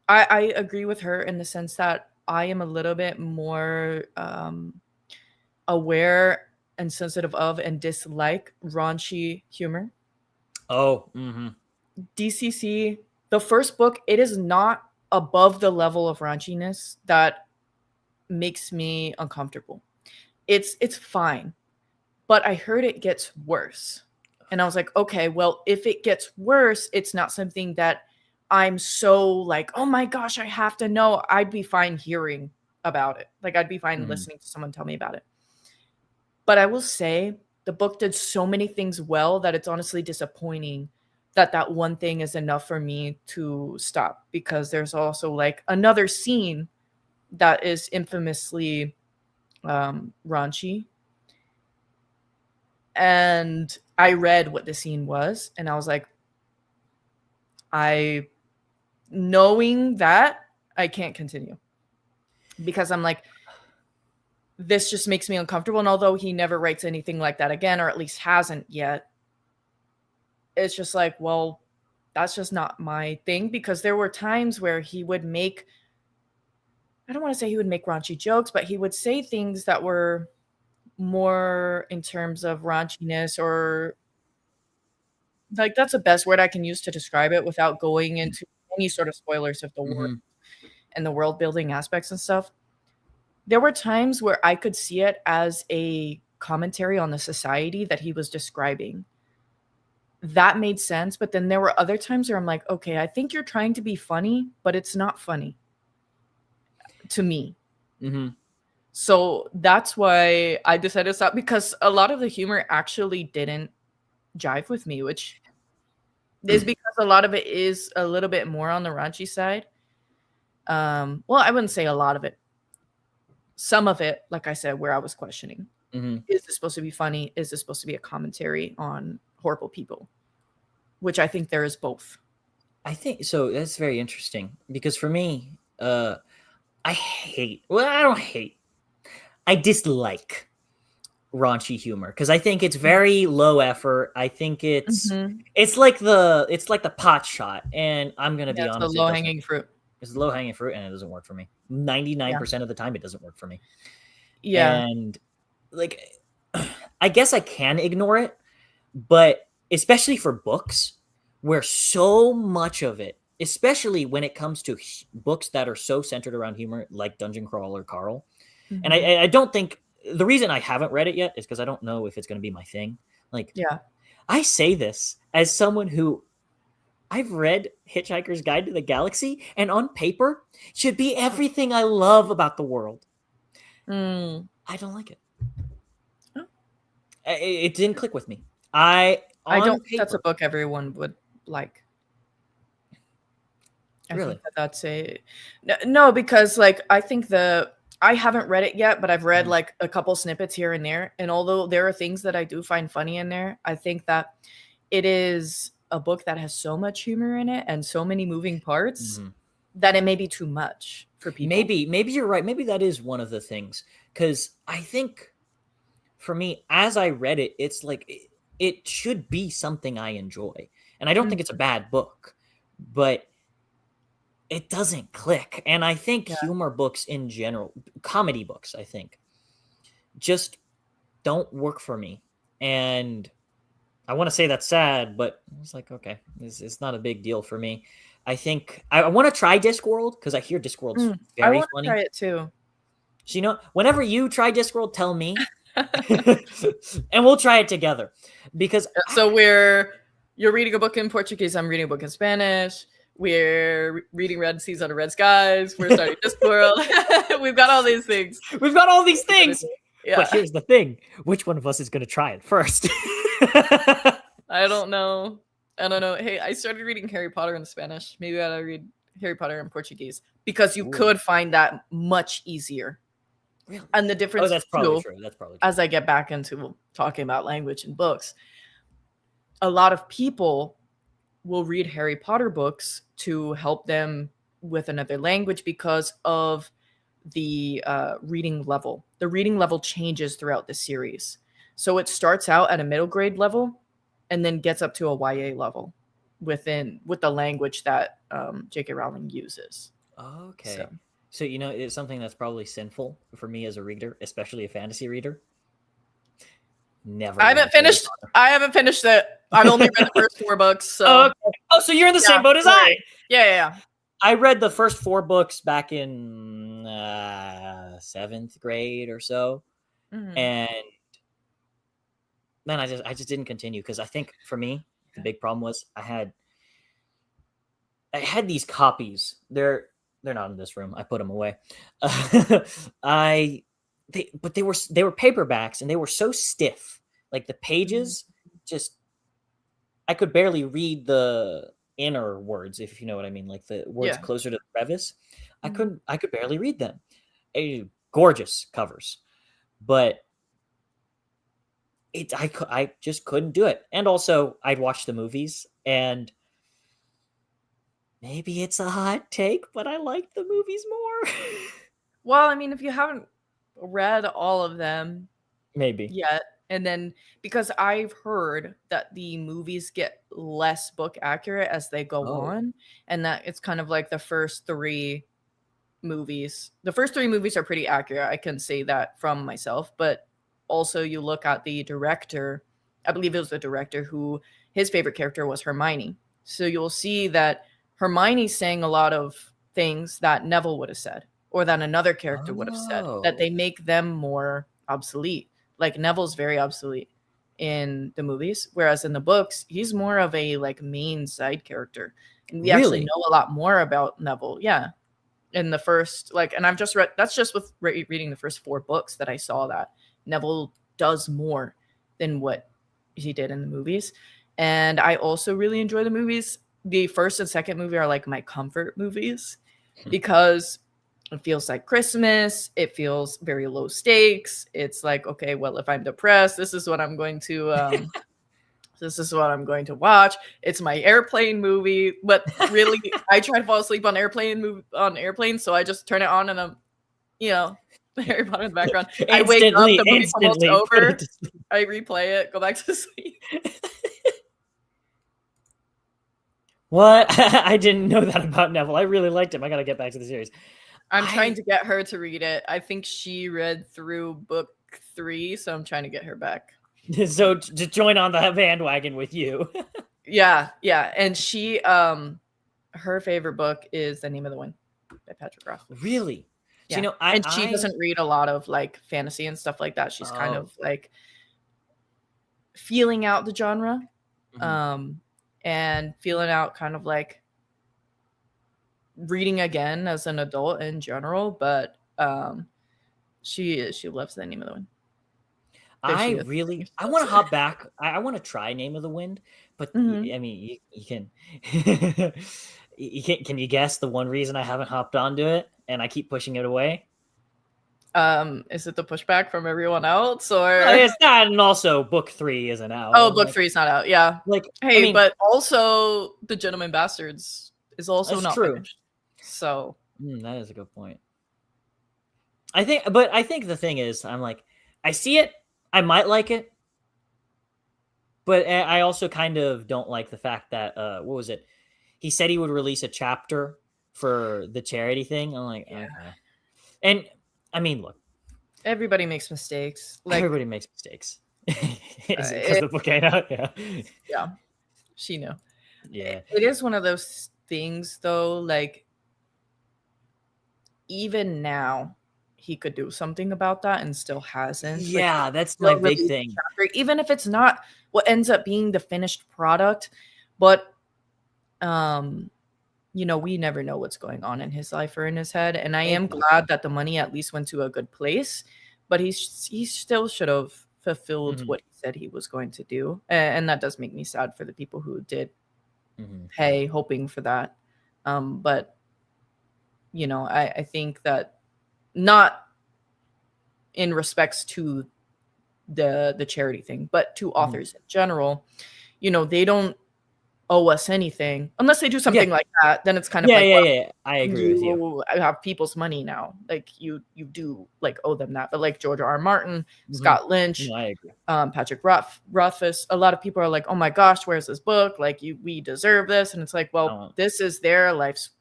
I agree with her in the sense that I am a little bit more aware and sensitive of and dislike raunchy humor. Oh, mm-hmm. DCC, the first book, it is not above the level of raunchiness that makes me uncomfortable. It's fine, but I heard it gets worse. And I was like, okay, well, if it gets worse, it's not something that I'm so like, oh my gosh, I have to know. I'd be fine hearing about it. Like, I'd be fine Mm-hmm. listening to someone tell me about it. But I will say the book did so many things well that it's honestly disappointing that that one thing is enough for me to stop, because there's also like another scene that is infamously raunchy, and I read what the scene was, and I was like, I knowing that I can't continue, because I'm like, this just makes me uncomfortable. And although he never writes anything like that again, or at least hasn't yet, it's just like, well, that's just not my thing, because there were times where he would make, I don't want to say he would make raunchy jokes, but he would say things that were more in terms of raunchiness, or like that's the best word I can use to describe it without going into any sort of spoilers of the world Mm-hmm. and the world building aspects and stuff. There were times where I could see it as a commentary on the society that he was describing. that made sense. But then there were other times where I'm like, okay, I think you're trying to be funny, but it's not funny to me. Mm-hmm. So that's why I decided to stop, because a lot of the humor actually didn't jive with me, which is because a lot of it is a little bit more on the raunchy side. Well, I wouldn't say a lot of it. Some of it, like I said, where I was questioning, is this supposed to be funny? Is this supposed to be a commentary on horrible people? Which I think there is both. I think so. That's very interesting, because for me, I don't hate. I dislike raunchy humor, because I think it's very low effort. I think it's like the pot shot, and I'm gonna be It's the honest, low hanging fruit. It's low hanging fruit, and it doesn't work for me. 99% of the time, it doesn't work for me. Yeah. And like, I guess I can ignore it, but especially for books, where so much of it, especially when it comes to books that are so centered around humor, like Dungeon Crawler Carl. And I don't think, the reason I haven't read it yet is because I don't know if it's going to be my thing. Like, yeah, I say this as someone who, I've read Hitchhiker's Guide to the Galaxy, and on paper should be everything I love about the world. I don't like it. It didn't click with me. I don't think that's a book everyone would like. Really? I think that's no, because like I think I haven't read it yet, but I've read like a couple snippets here and there, and although there are things that I do find funny in there, I think that it is a book that has so much humor in it and so many moving parts that it may be too much for people. Maybe you're right. Maybe that is one of the things, because I think for me, as I read it, it's like it should be something I enjoy, and I don't think it's a bad book, but it doesn't click. And I think humor books in general, comedy books, I think, just don't work for me. And I want to say that's sad, but it's like, okay, it's not a big deal for me. I think I want to try Discworld, because I hear Discworld's very funny. I want to try it too. So, whenever you try Discworld, tell me, and we'll try it together. Because you're reading a book in Portuguese, I'm reading a book in Spanish. We're reading Red Seas Under Red Skies. We're starting Discworld. We've got all these things. Yeah. But here's the thing. Which one of us is going to try it first? I don't know. Hey, I started reading Harry Potter in Spanish. Maybe I gotta read Harry Potter in Portuguese, because you could find that much easier. Really? And the difference that's probably true. That's probably true. As I get back into talking about language and books, a lot of people will read Harry Potter books to help them with another language because of the reading level. The reading level changes throughout the series. So it starts out at a middle grade level and then gets up to a YA level with the language that J.K. Rowling uses. Okay. So it's something that's probably sinful for me as a reader, especially a fantasy reader. Never. I haven't finished it. I've only read the first 4 books. So. So you're in the same boat as I. Yeah. I read the first 4 books back in 7th grade or so, and then I just didn't continue, because I think for me the big problem was I had these copies. They're not in this room. I put them away. They were paperbacks, and they were so stiff. Like the pages, just I could barely read the inner words, if you know what I mean, like the words closer to the crevice. I could barely read them. Gorgeous covers, but I just couldn't do it. And also, I'd watch the movies, and maybe it's a hot take, but I like the movies more. Well, I mean, if you haven't read all of them maybe yet, and then because I've heard that the movies get less book accurate as they go on, and that it's kind of like the first 3 movies. The first 3 movies are pretty accurate. I can say that from myself, but also you look at the director, I believe it was the director who his favorite character was Hermione. So you'll see that Hermione's saying a lot of things that Neville would have said, or that another character would have said, that they make them more obsolete. Like Neville's very obsolete. in the movies, whereas in the books, he's more of a like main side character. And we actually know a lot more about Neville. Yeah. In the first, like, and I've just read, that's just with reading the first 4 books that I saw that Neville does more than what he did in the movies. And I also really enjoy the movies. The first and second movie are like my comfort movies because it feels like Christmas. It feels very low stakes. It's like, okay, well, if I'm depressed, this is what I'm going to this is what I'm going to watch. It's my airplane movie, but really, I try to fall asleep on airplanes, so I just turn it on and I'm, Harry Potter in the background. I wake up, the movie's almost over. I replay it, go back to sleep. What? I didn't know that about Neville. I really liked him. I gotta get back to the series. I'm trying to get her to read it. I think she read through book 3, so I'm trying to get her back. So to join on the bandwagon with you. Yeah. And she, her favorite book is The Name of the Wind by Patrick Rothfuss. Really? Yeah. So, she doesn't read a lot of like fantasy and stuff like that. She's kind of like feeling out the genre, and feeling out kind of like reading again as an adult in general. But she loves The Name of the Wind. I want to hop back. I want to try Name of the Wind, but I mean, you can, can you guess the one reason I haven't hopped onto it and I keep pushing it away? Is it the pushback from everyone else, or it's not? And also, book 3 isn't out. Oh, book 3 is not out. Yeah. Like, hey, but also, The Gentleman Bastards is also not finished. So that is a good point. I think the thing is, I'm like, I see it. I might like it, but I also kind of don't like the fact that, what was it? He said he would release a chapter for the charity thing. I'm like, okay. And I mean, look. Everybody makes mistakes. Like, everybody makes mistakes. Is it because the book ain't out? Yeah. Yeah. She knew. Yeah. It is one of those things, though, like, even now, he could do something about that and still hasn't. Yeah, like, that's my big thing. Chapter, even if it's not what ends up being the finished product, but we never know what's going on in his life or in his head. And I am glad that the money at least went to a good place, but he still should have fulfilled what he said he was going to do. And that does make me sad for the people who did pay hoping for that. But I think that, not in respects to the charity thing, but to authors in general, they don't owe us anything unless they do something like that. Then it's kind of I agree with you. I have people's money now. Like you do like owe them that. But like George R. Martin, Scott Lynch, I agree. Patrick Rothfuss, a lot of people are like, oh my gosh, where's this book? Like we deserve this. And it's like, well, this is their life's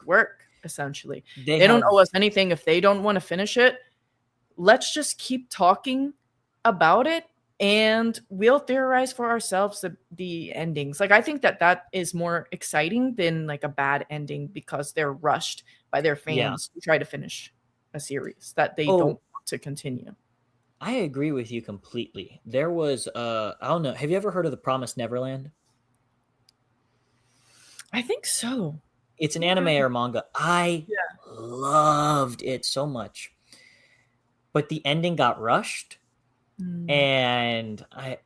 work. Essentially, they don't owe us anything. If they don't want to finish it, let's just keep talking about it and we'll theorize for ourselves the endings. Like, I think that is more exciting than like a bad ending because they're rushed by their fans to try to finish a series that they don't want to continue. I agree with you completely. There was I don't know, have you ever heard of The Promised Neverland? I think so. It's an anime or manga. I loved it so much. But the ending got rushed. And I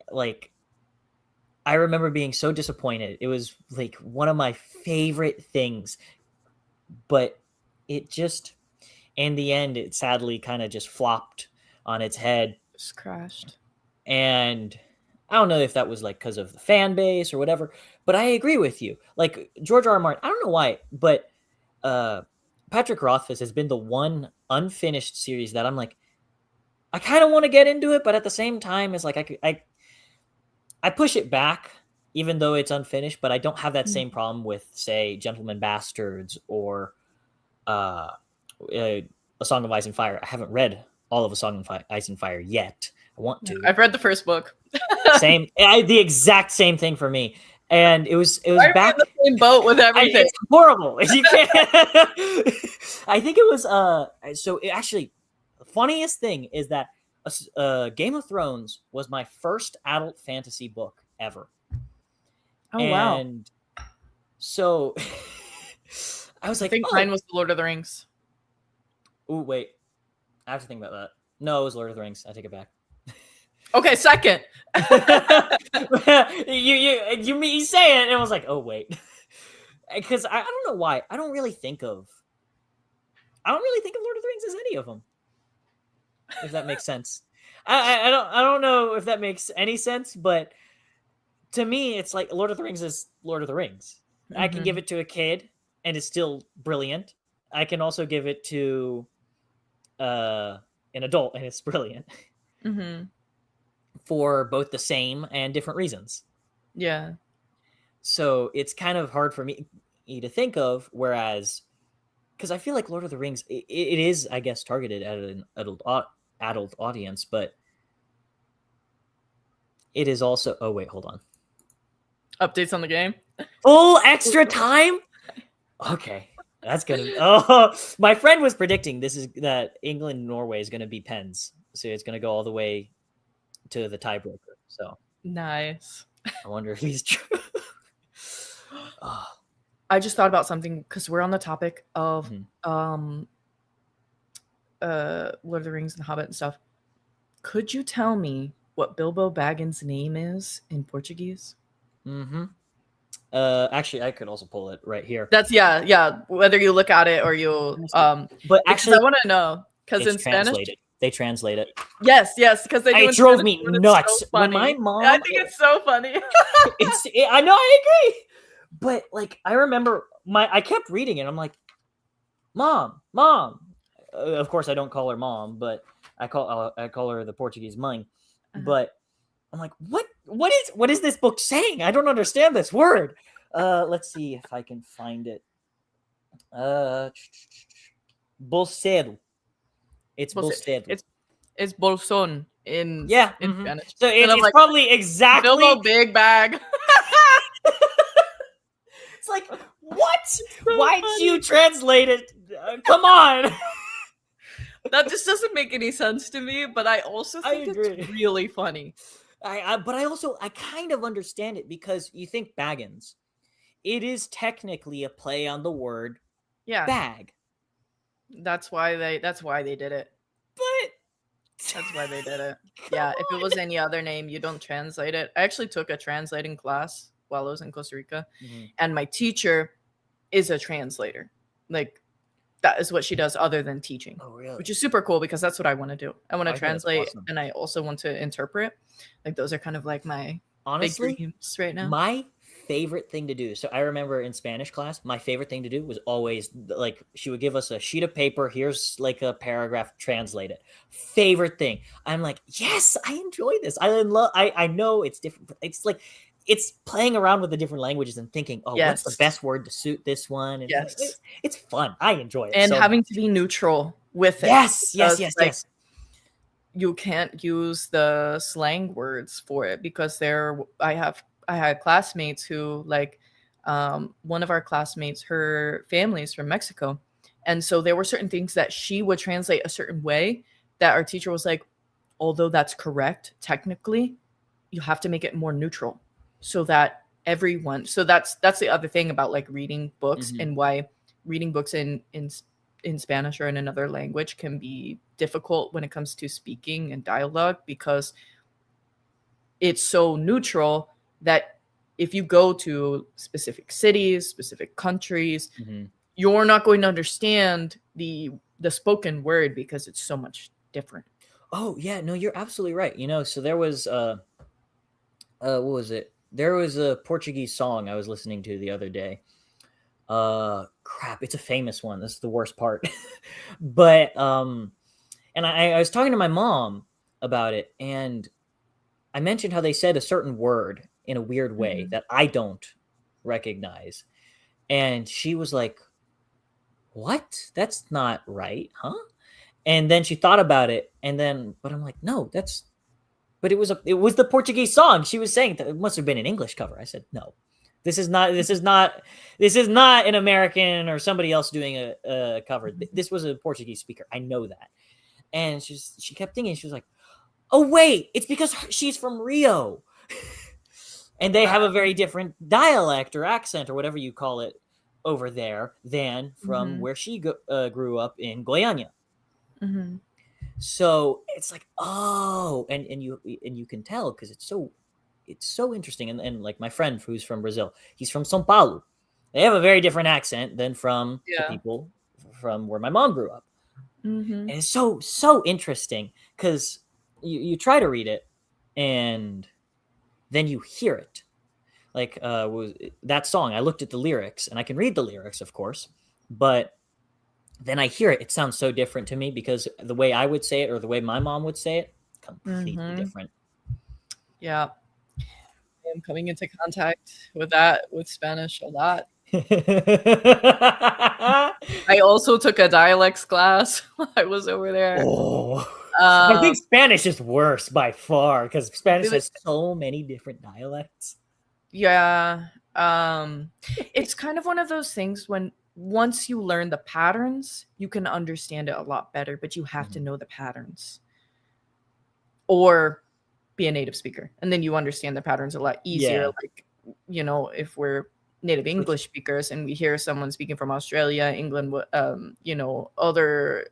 remember being so disappointed. It was like one of my favorite things. But it just, in the end, it sadly kind of just flopped on its head. Just crashed. And I don't know if that was like because of the fan base or whatever, but I agree with you. Like George R. R. Martin, I don't know why, but Patrick Rothfuss has been the one unfinished series that I'm like, I kind of want to get into it, but at the same time, it's like I push it back, even though it's unfinished. But I don't have that same problem with, say, Gentleman Bastards or A Song of Ice and Fire. I haven't read all of A Song of Ice and Fire yet. I want to. I've read the first book. Same, the exact same thing for me. And it was back in the same boat with everything. It's horrible. You can't. I think it was so. It actually, the funniest thing is that Game of Thrones was my first adult fantasy book ever. Oh, wow. And so I was I like, think mine was The Lord of the Rings. Oh, wait. I have to think about that. No, it was Lord of the Rings. I take it back. Okay, second. you say it, and it was like, oh, wait. Because I don't know why. I don't really think of Lord of the Rings as any of them. If that makes sense. I don't know if that makes any sense, but to me, it's like Lord of the Rings is Lord of the Rings. Mm-hmm. I can give it to a kid, and it's still brilliant. I can also give it to an adult, and it's brilliant. Mm-hmm. For both the same and different reasons. Yeah. So it's kind of hard for me to think of, whereas, because I feel like Lord of the Rings, it is, I guess, targeted at an adult audience, but it is also, oh wait, hold on. Updates on the game? Full extra time? Okay. That's gonna. Oh, my friend was predicting that England Norway is gonna be pens, so it's gonna go all the way to the tiebreaker. So nice. I wonder if he's true. Oh. I just thought about something because we're on the topic of Lord of the Rings and Hobbit and stuff. Could you tell me what Bilbo Baggins' name is in Portuguese? Actually, I could also pull it right here. That's yeah. Whether you look at it or you but actually, I want to know because in Spanish they translate it. Yes, because they do. It drove me nuts so when my mom. I think it's so funny. I know, I agree. But like, I remember I kept reading it. I'm like, Mom. Of course, I don't call her Mom, but I call her the Portuguese mãe. But I'm like, what is this book saying? I don't understand this word. Let's see if I can find it. Bolseiro. It's Bolseiro. It's bolson in Spanish. So it's like, probably exactly Bilbo big bag. It's like, what? So why'd you translate it? Come on. That just doesn't make any sense to me, but I also think it's really funny. But I kind of understand it, because you think Baggins. It is technically a play on the word bag. That's why they did it. But that's why they did it. Yeah, if it was any other name, you don't translate it. I actually took a translating class while I was in Costa Rica, and my teacher is a translator. Like, that is what she does other than teaching. Oh, really? Which is super cool, because that's what I want to do. I want to translate, awesome. And I also want to interpret. Like, those are kind of like my big dreams right now. My favorite thing to do. So I remember in Spanish class, my favorite thing to do was always, like, she would give us a sheet of paper. Here's like a paragraph, translate it. Favorite thing. I'm like, yes, I enjoy this. I know it's different. It's like, it's playing around with the different languages and thinking, what's the best word to suit this one? And it's fun. I enjoy it. And having to be neutral with it. Yes. You can't use the slang words for it, because I had classmates who, like, one of our classmates, her family is from Mexico. And so there were certain things that she would translate a certain way that our teacher was like, although that's correct, technically, you have to make it more neutral so that everyone. So that's the other thing about, like, reading books, and why reading books in Spanish or in another language can be difficult when it comes to speaking and dialogue, because it's so neutral that if you go to specific cities, specific countries, you're not going to understand the spoken word, because it's so much different. Oh yeah, no, you're absolutely right. So there was what was it? There was a Portuguese song I was listening to the other day. Crap, it's a famous one. This is the worst part. But and I was talking to my mom about it, and I mentioned how they said a certain word in a weird way that I don't recognize. And she was like, what? That's not right, huh? And then she thought about it, but I'm like, no, but it was the Portuguese song. She was saying that it must have been an English cover. I said, no, this is not an American or somebody else doing a cover. This was a Portuguese speaker. I know that. And she kept thinking, she was like, oh wait, it's because she's from Rio. And they have a very different dialect or accent or whatever you call it over there than from where she grew up in Goiânia. Mm-hmm. So it's like, oh, and you can tell because it's so interesting. And like my friend who's from Brazil, he's from São Paulo. They have a very different accent than from the people from where my mom grew up. Mm-hmm. And it's so interesting because you try to read it and then you hear it. Like that song, I looked at the lyrics and I can read the lyrics, of course, but then I hear it. It sounds so different to me because the way I would say it or the way my mom would say it, completely different. Yeah. I'm coming into contact with that with Spanish a lot. I also took a dialects class while I was over there. Oh, I think Spanish is worse by far because Spanish has so many different dialects. Yeah. It's kind of one of those things when once you learn the patterns, you can understand it a lot better, but you have to know the patterns. Or be a native speaker. And then you understand the patterns a lot easier. Yeah. Like, if we're native English speakers and we hear someone speaking from Australia, England, other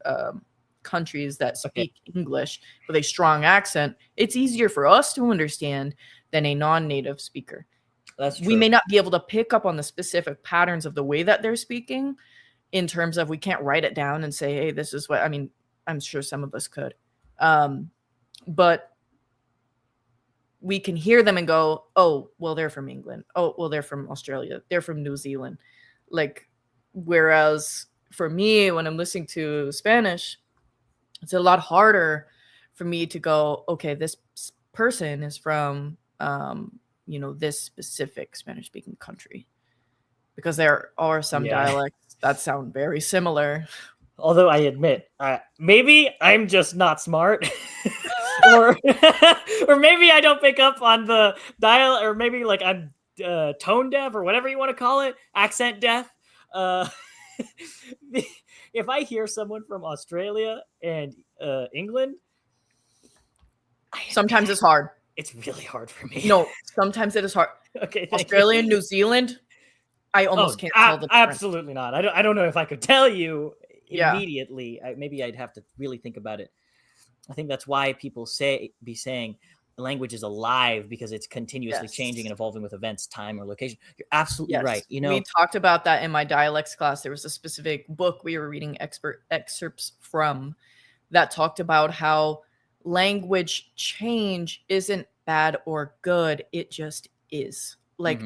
countries that speak English with a strong accent, it's easier for us to understand than a non-native speaker. That's true. We may not be able to pick up on the specific patterns of the way that they're speaking in terms of we can't write it down and say, hey, this is what, I mean, I'm sure some of us could. But we can hear them and go, oh, well, they're from England. Oh, well, they're from Australia. They're from New Zealand. Like, whereas for me, when I'm listening to Spanish, it's a lot harder for me to go, okay, this person is from, this specific Spanish-speaking country. Because there are some dialects that sound very similar. Although I admit, maybe I'm just not smart. or maybe I don't pick up on the dial, or maybe like I'm tone deaf or whatever you want to call it, accent deaf. If I hear someone from Australia and England, sometimes it's hard. It's really hard for me. No, sometimes it is hard. Okay, Australia and New Zealand, I almost can't tell the difference. Absolutely not. I don't know if I could tell you immediately. Maybe I'd have to really think about it. I think that's why people be saying language is alive, because it's continuously changing and evolving with events, time, or location. You're absolutely right. We talked about that in my dialects class. There was a specific book we were reading excerpts from that talked about how language change isn't bad or good. It just is. Like,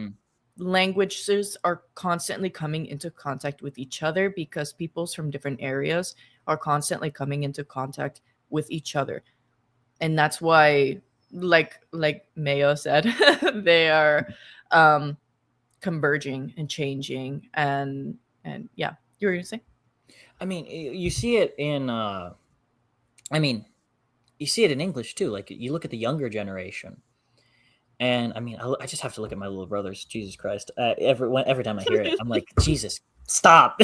languages are constantly coming into contact with each other because peoples from different areas are constantly coming into contact with each other. And that's why, like Mayo said, they are converging and changing. And yeah, you were going to say? I mean, you see it in, you see it in English too. Like, you look at the younger generation. And I mean, I just have to look at my little brothers. Jesus Christ! Every time I hear it, I'm like, Jesus, stop!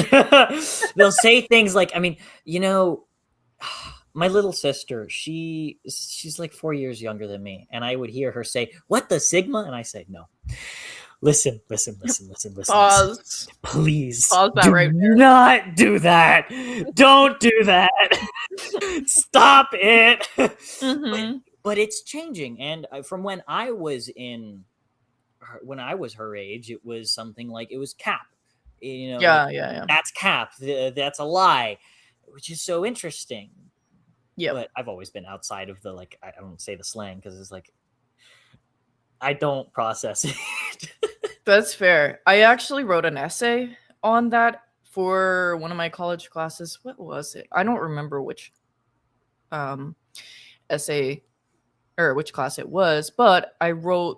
They'll say things like, I mean, my little sister, she's like 4 years younger than me, and I would hear her say, "What the Sigma?" And I say, "No, listen. Pause. Please, pause that right there. Not do that. Don't do that. Stop it." But it's changing, and from when I was her age, it was something like, it was cap. Yeah. That's cap. That's a lie, which is so interesting. Yeah, but I've always been outside of the, like, I don't say the slang because it's like, I don't process it. That's fair. I actually wrote an essay on that for one of my college classes. What was it? I don't remember which essay or which class it was, but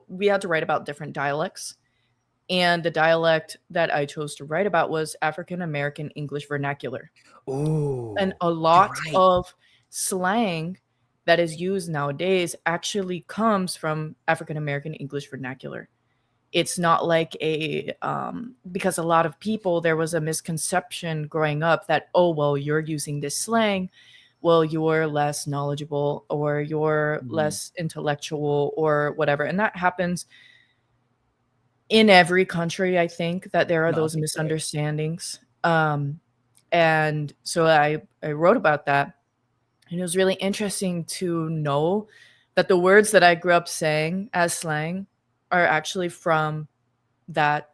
we had to write about different dialects. And the dialect that I chose to write about was African American English vernacular. Ooh, and a lot of slang that is used nowadays actually comes from African American English vernacular. It's not like because a lot of people, there was a misconception growing up that, oh, well, you're using this slang well, you're less knowledgeable or you're less intellectual or whatever. And that happens in every country. I think that there are those misunderstandings. And so I wrote about that. And it was really interesting to know that the words that I grew up saying as slang are actually from that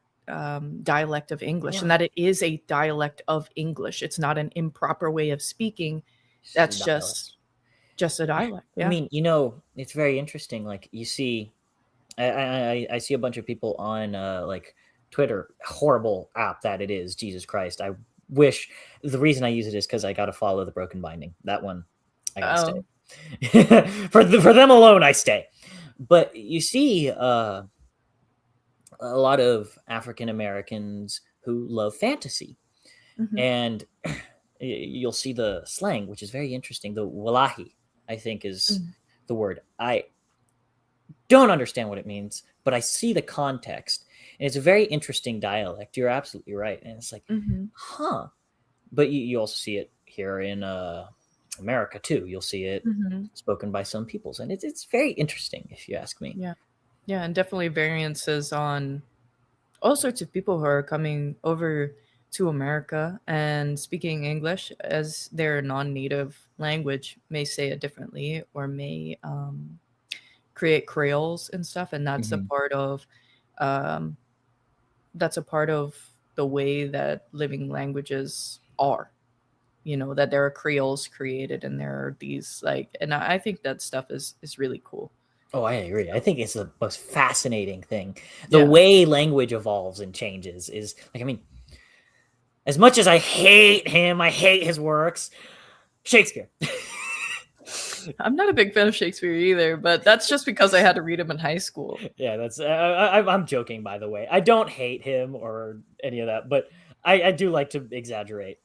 dialect of English, and that it is a dialect of English. It's not an improper way of speaking. That's just a dialect. Yeah. I mean, it's very interesting. Like you see, I see a bunch of people on like Twitter, horrible app that it is. Jesus Christ. I wish the reason I use it is because I got to follow the Broken Binding. That one, I gotta stay. for them alone, I stay. But you see a lot of African Americans who love fantasy. And you'll see the slang, which is very interesting. The wallahi, I think, is the word. I don't understand what it means, but I see the context. And it's a very interesting dialect. You're absolutely right. And it's like, huh. But you also see it here in America, too. You'll see it spoken by some peoples. And it's very interesting, if you ask me. Yeah. Yeah, and definitely variances on all sorts of people who are coming over to America and speaking English as their non-native language may say it differently or may create creoles and stuff, and that's a part of the way that living languages are. That there are creoles created, and there are these and I think that stuff is really cool. Oh, I agree. I think it's the most fascinating thing. The way language evolves and changes is like, I mean, as much as I hate him, I hate his works, Shakespeare. I'm not a big fan of Shakespeare either, but that's just because I had to read him in high school. Yeah, that's I'm joking, by the way. I don't hate him or any of that, but I do like to exaggerate.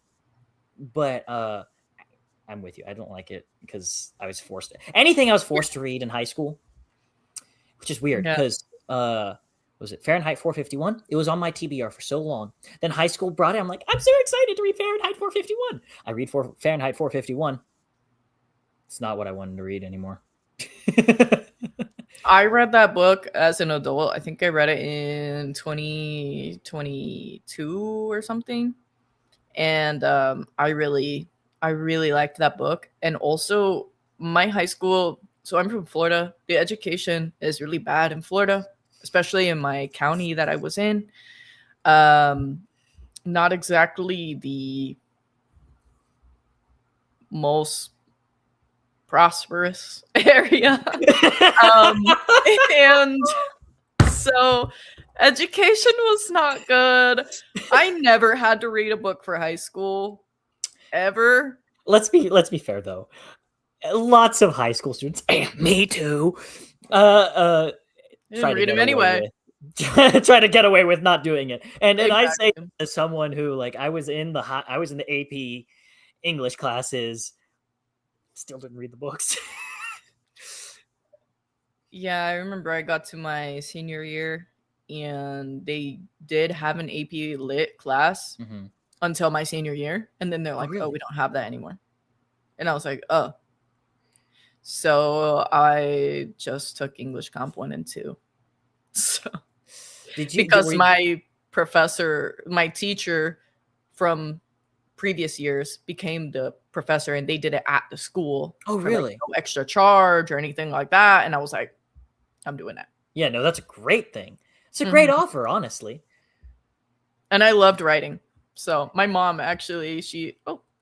But I'm with you. I don't like it because I was forced to. Anything I was forced to read in high school, which is weird because was it Fahrenheit 451? It was on my TBR for so long. Then high school brought it. I'm like, I'm so excited to read Fahrenheit 451. I read Fahrenheit 451. It's not what I wanted to read anymore. I read that book as an adult. I think I read it in 2022 or something. And I really liked that book. And also my high school, so I'm from Florida. The education is really bad in Florida, especially in my county that I was in. Not exactly the most prosperous area. And so education was not good. I never had to read a book for high school ever. Let's be fair though. Lots of high school students, and me too, didn't read them anyway. Try to get away with not doing it. And I say as someone who, like, I was in the AP English classes, still didn't read the books. Yeah, I remember I got to my senior year and they did have an AP Lit class until my senior year. And then they're like, oh, we don't have that anymore. And I was like, oh. So I just took English Comp 1 and 2. So because my teacher from previous years became the professor and they did it at the school. Oh, really? No extra charge or anything like that. And I was like, I'm doing that. Yeah, no, that's a great thing. It's a great offer, honestly. And I loved writing. So my mom actually,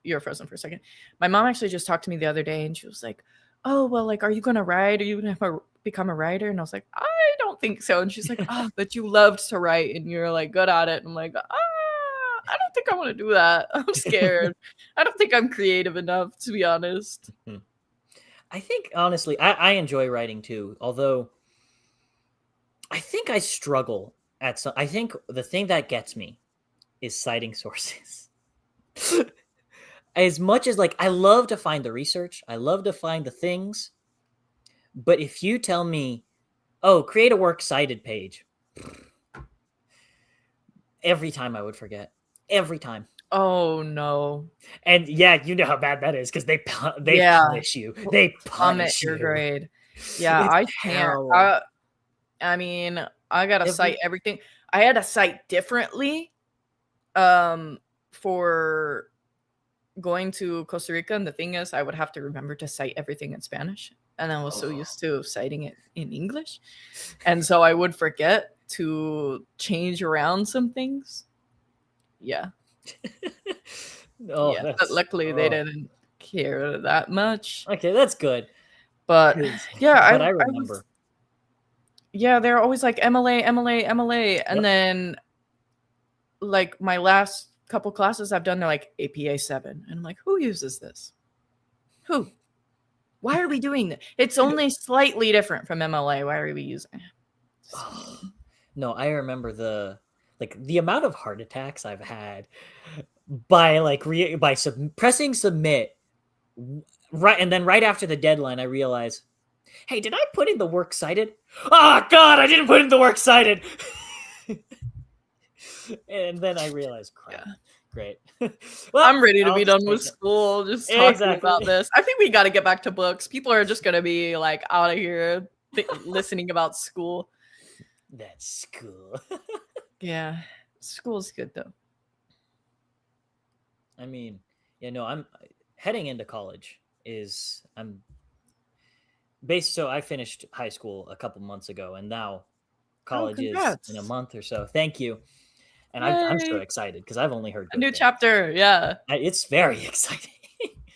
you're frozen for a second. My mom actually just talked to me the other day and she was like, oh, well, like, are you going to write? Are you going to become a writer? And I was like, I don't think so. And she's like, oh, but you loved to write and you're like good at it. And I'm like, I don't think I want to do that. I'm scared. I don't think I'm creative enough, to be honest. I think, honestly, I enjoy writing too. Although I think I struggle at some. I think the thing that gets me is citing sources. As much as, like, I love to find the research, I love to find the things. But if you tell me, oh, create a works cited page, every time I would forget. Every time. Oh no. And yeah, you know how bad that is because they punish you. They Plummet punish your you. grade. Yeah, It's I can't. terrible. I mean, I gotta cite Every everything. I had to cite differently for going to Costa Rica, and the thing is I would have to remember to cite everything in Spanish, and I was so used to citing it in English, and so I would forget to change around some things. Yeah. Oh, But luckily they oh. didn't care that much. Okay, that's good. But yeah, But I I remember. was, yeah, they're always like MLA, MLA, MLA, and Yep. then like my last couple classes I've done, they're like APA 7, and I'm like, who uses this? Who? Why are we doing this? It's only slightly different from MLA. Why are we using it? No, I remember the amount of heart attacks I've had by pressing submit right, and then right after the deadline I realize, hey, did I put in the works cited? Oh God, I didn't put in the works cited. And then I realized, crap. Yeah. Great. Well, I'm ready to be done with school. Just talking about this. I think we got to get back to books. People are just gonna be like out of here listening about school. That's school. Yeah, school's good though. I mean, I'm heading into college. So I finished high school a couple months ago, and now college is in a month or so. Thank you. And I'm so excited because I've only heard a new chapter. Yeah, it's very exciting.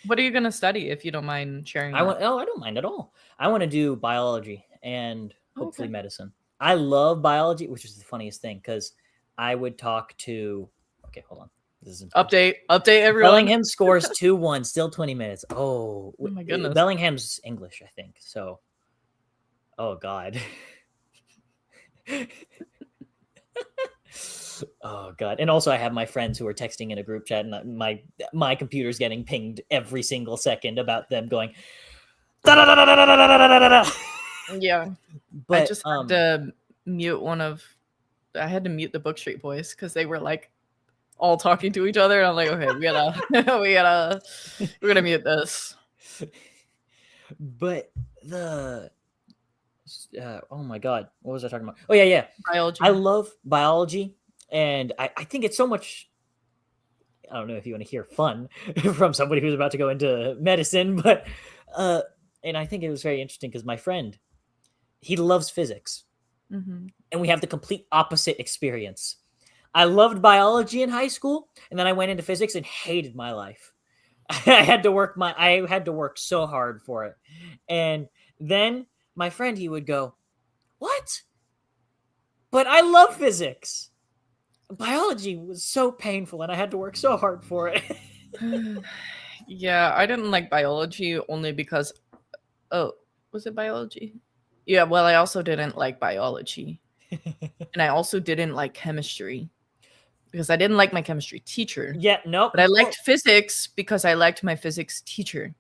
What are you gonna study, if you don't mind sharing? I don't mind at all. I want to do biology and hopefully medicine. I love biology, which is the funniest thing because I would talk to. Okay, hold on. This is update everyone. Bellingham scores 2-1, still 20 minutes. Oh my goodness. Bellingham's English, I think. So, oh God. Oh God. And also I have my friends who are texting in a group chat, and my computer's getting pinged every single second about them going yeah. But I just had to mute I had to mute the Book Street Boys because they were like all talking to each other, and I'm like, okay, we're gonna mute this. But oh my God, what was I talking about? Oh yeah, biology. I love biology, and I think it's so much. I don't know if you want to hear fun from somebody who's about to go into medicine, but and I think it was very interesting because my friend, he loves physics, and we have the complete opposite experience. I loved biology in high school, and then I went into physics and hated my life. I had to work so hard for it. And then my friend, he would go, "What? But I love physics. Biology was so painful and I had to work so hard for it." Yeah, I didn't like biology only because was it biology? Yeah, well, I also didn't like biology. And I also didn't like chemistry because I didn't like my chemistry teacher. Yeah, nope. But I liked physics because I liked my physics teacher.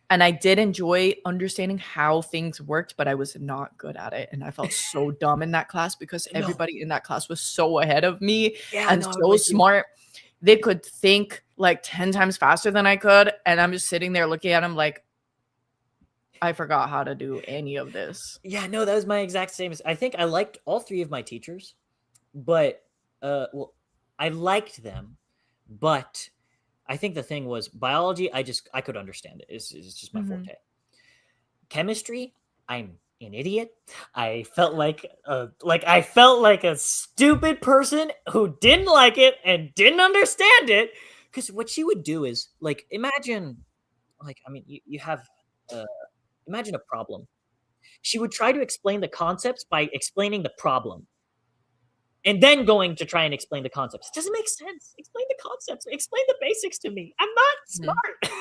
And I did enjoy understanding how things worked, but I was not good at it. And I felt so dumb in that class because everybody in that class was so ahead of me and so smart. They could think like 10 times faster than I could. And I'm just sitting there looking at them like, I forgot how to do any of this. Yeah, no, that was my exact same. I think I liked all three of my teachers, but I liked them, but I think the thing was biology. I could understand it. It's just my forte. Chemistry, I'm an idiot. I felt like a stupid person who didn't like it and didn't understand it. Because what she would do is imagine, you have imagine a problem. She would try to explain the concepts by explaining the problem, and then going to try and explain the concepts. It doesn't make sense. Explain the concepts. Explain the basics to me. I'm not smart.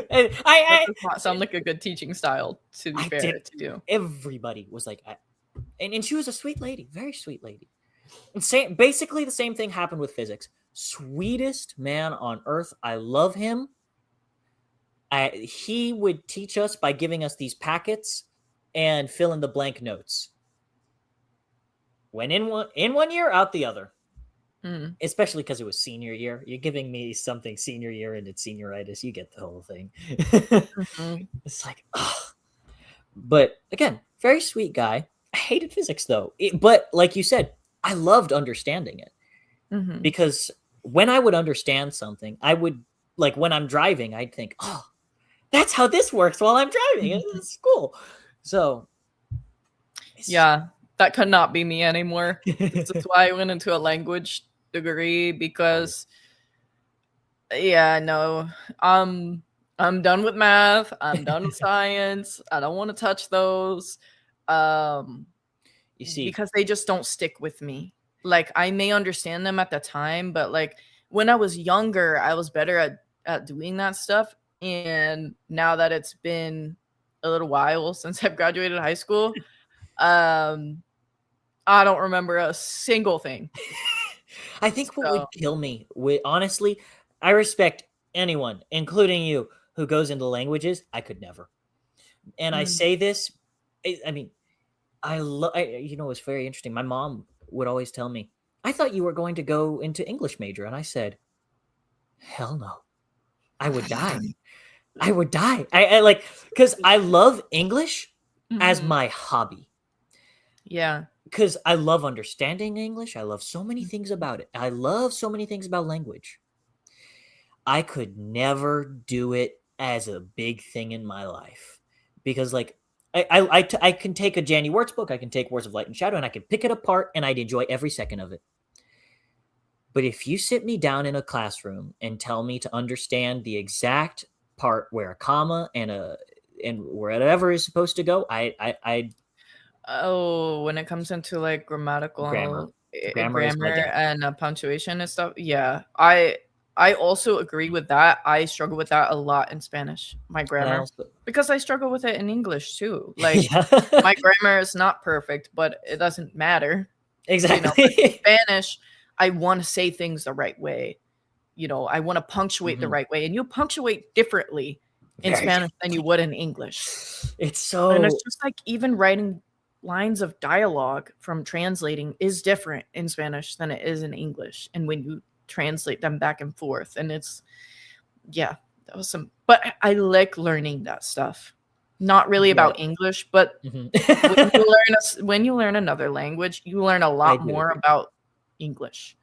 And that does not sound like a good teaching style, to be fair to you. Everybody was like, and she was a sweet lady, very sweet lady. And basically the same thing happened with physics. Sweetest man on earth. I love him. He would teach us by giving us these packets and fill in the blank notes. When in one ear, out the other. especially because it was senior year. You're giving me something senior year and it's senioritis. You get the whole thing. It's like, oh. But again, very sweet guy. I hated physics though. But like you said, I loved understanding it because when I would understand something, I would, like when I'm driving, I'd think, oh, that's how this works while I'm driving. It's cool. So yeah, that could not be me anymore. This is why I went into a language degree, because no, I'm done with math. I'm done with science. I don't want to touch those. You see, because they just don't stick with me. Like, I may understand them at the time, but like when I was younger, I was better at doing that stuff. And now that it's been a little while since I've graduated high school, I don't remember a single thing. I think what would kill me, honestly, I respect anyone, including you, who goes into languages. I could never. And I say this, I mean, you know, it's very interesting. My mom would always tell me, I thought you were going to go into English major. And I said, hell no. I would die. I would die. I like, because I love English as my hobby. Yeah. Because I love understanding English. I love so many things about it. I love so many things about language. I could never do it as a big thing in my life because, like, I can take a Janny Wirtz book, I can take Words of Light and Shadow, and I can pick it apart, and I'd enjoy every second of it. But if you sit me down in a classroom and tell me to understand the exact part where a comma and wherever is supposed to go, I when it comes into like grammar grammar and punctuation and stuff, yeah, I also agree with that. I struggle with that a lot in Spanish, my grammar, because I struggle with it in English too. Like, my grammar is not perfect, but it doesn't matter. Exactly. You know, in Spanish, I want to say things the right way. You know, I want to punctuate the right way, and you punctuate differently in Spanish than you would in English. It's so, and it's just like even writing lines of dialogue from translating is different in Spanish than it is in English. And when you translate them back and forth, and it's, yeah, that was some, but I like learning that stuff. Not really about English, but when you learn another language, you learn a lot more about English,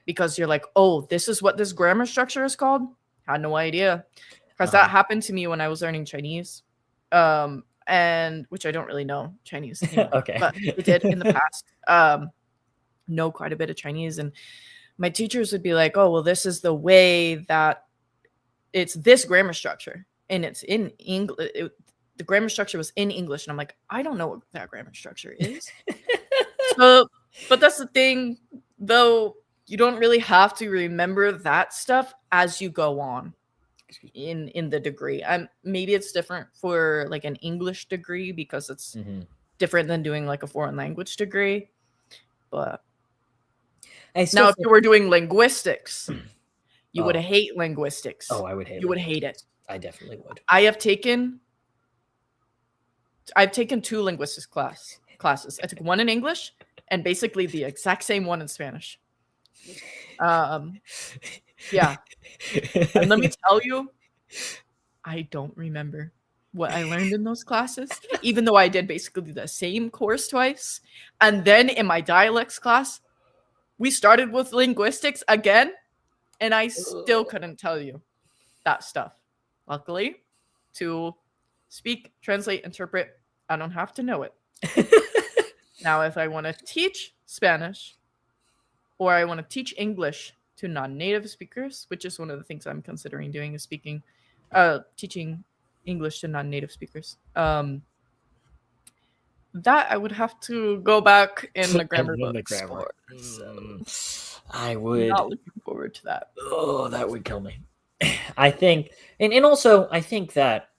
because you're like, oh, this is what this grammar structure is called. Had no idea, because that happened to me when I was learning Chinese, and which I don't really know Chinese anymore, but I did in the past. Know quite a bit of Chinese, and my teachers would be like, oh, well, this is the way that it's this grammar structure, and it's in English. The grammar structure was in English, and I'm like, I don't know what that grammar structure is. So, but that's the thing, though, you don't really have to remember that stuff as you go on in the degree. Maybe it's different for like an English degree because it's different than doing like a foreign language degree. But now, if you were doing linguistics, you would hate linguistics. Oh, I would hate. You would hate it. I definitely would. I've taken 2 linguistics classes. I took one in English and basically the exact same one in Spanish. Yeah. And let me tell you, I don't remember what I learned in those classes, even though I did basically the same course twice. And then in my dialects class, we started with linguistics again, and I still couldn't tell you that stuff. Luckily, to speak, translate, interpret, I don't have to know it. Now, if I want to teach Spanish or I want to teach English to non-native speakers, which is one of the things I'm considering doing, is teaching English to non-native speakers. That I would have to go back in the grammar books for. So I would. Not looking forward to that. Oh, that would kill me. I think, and also I think that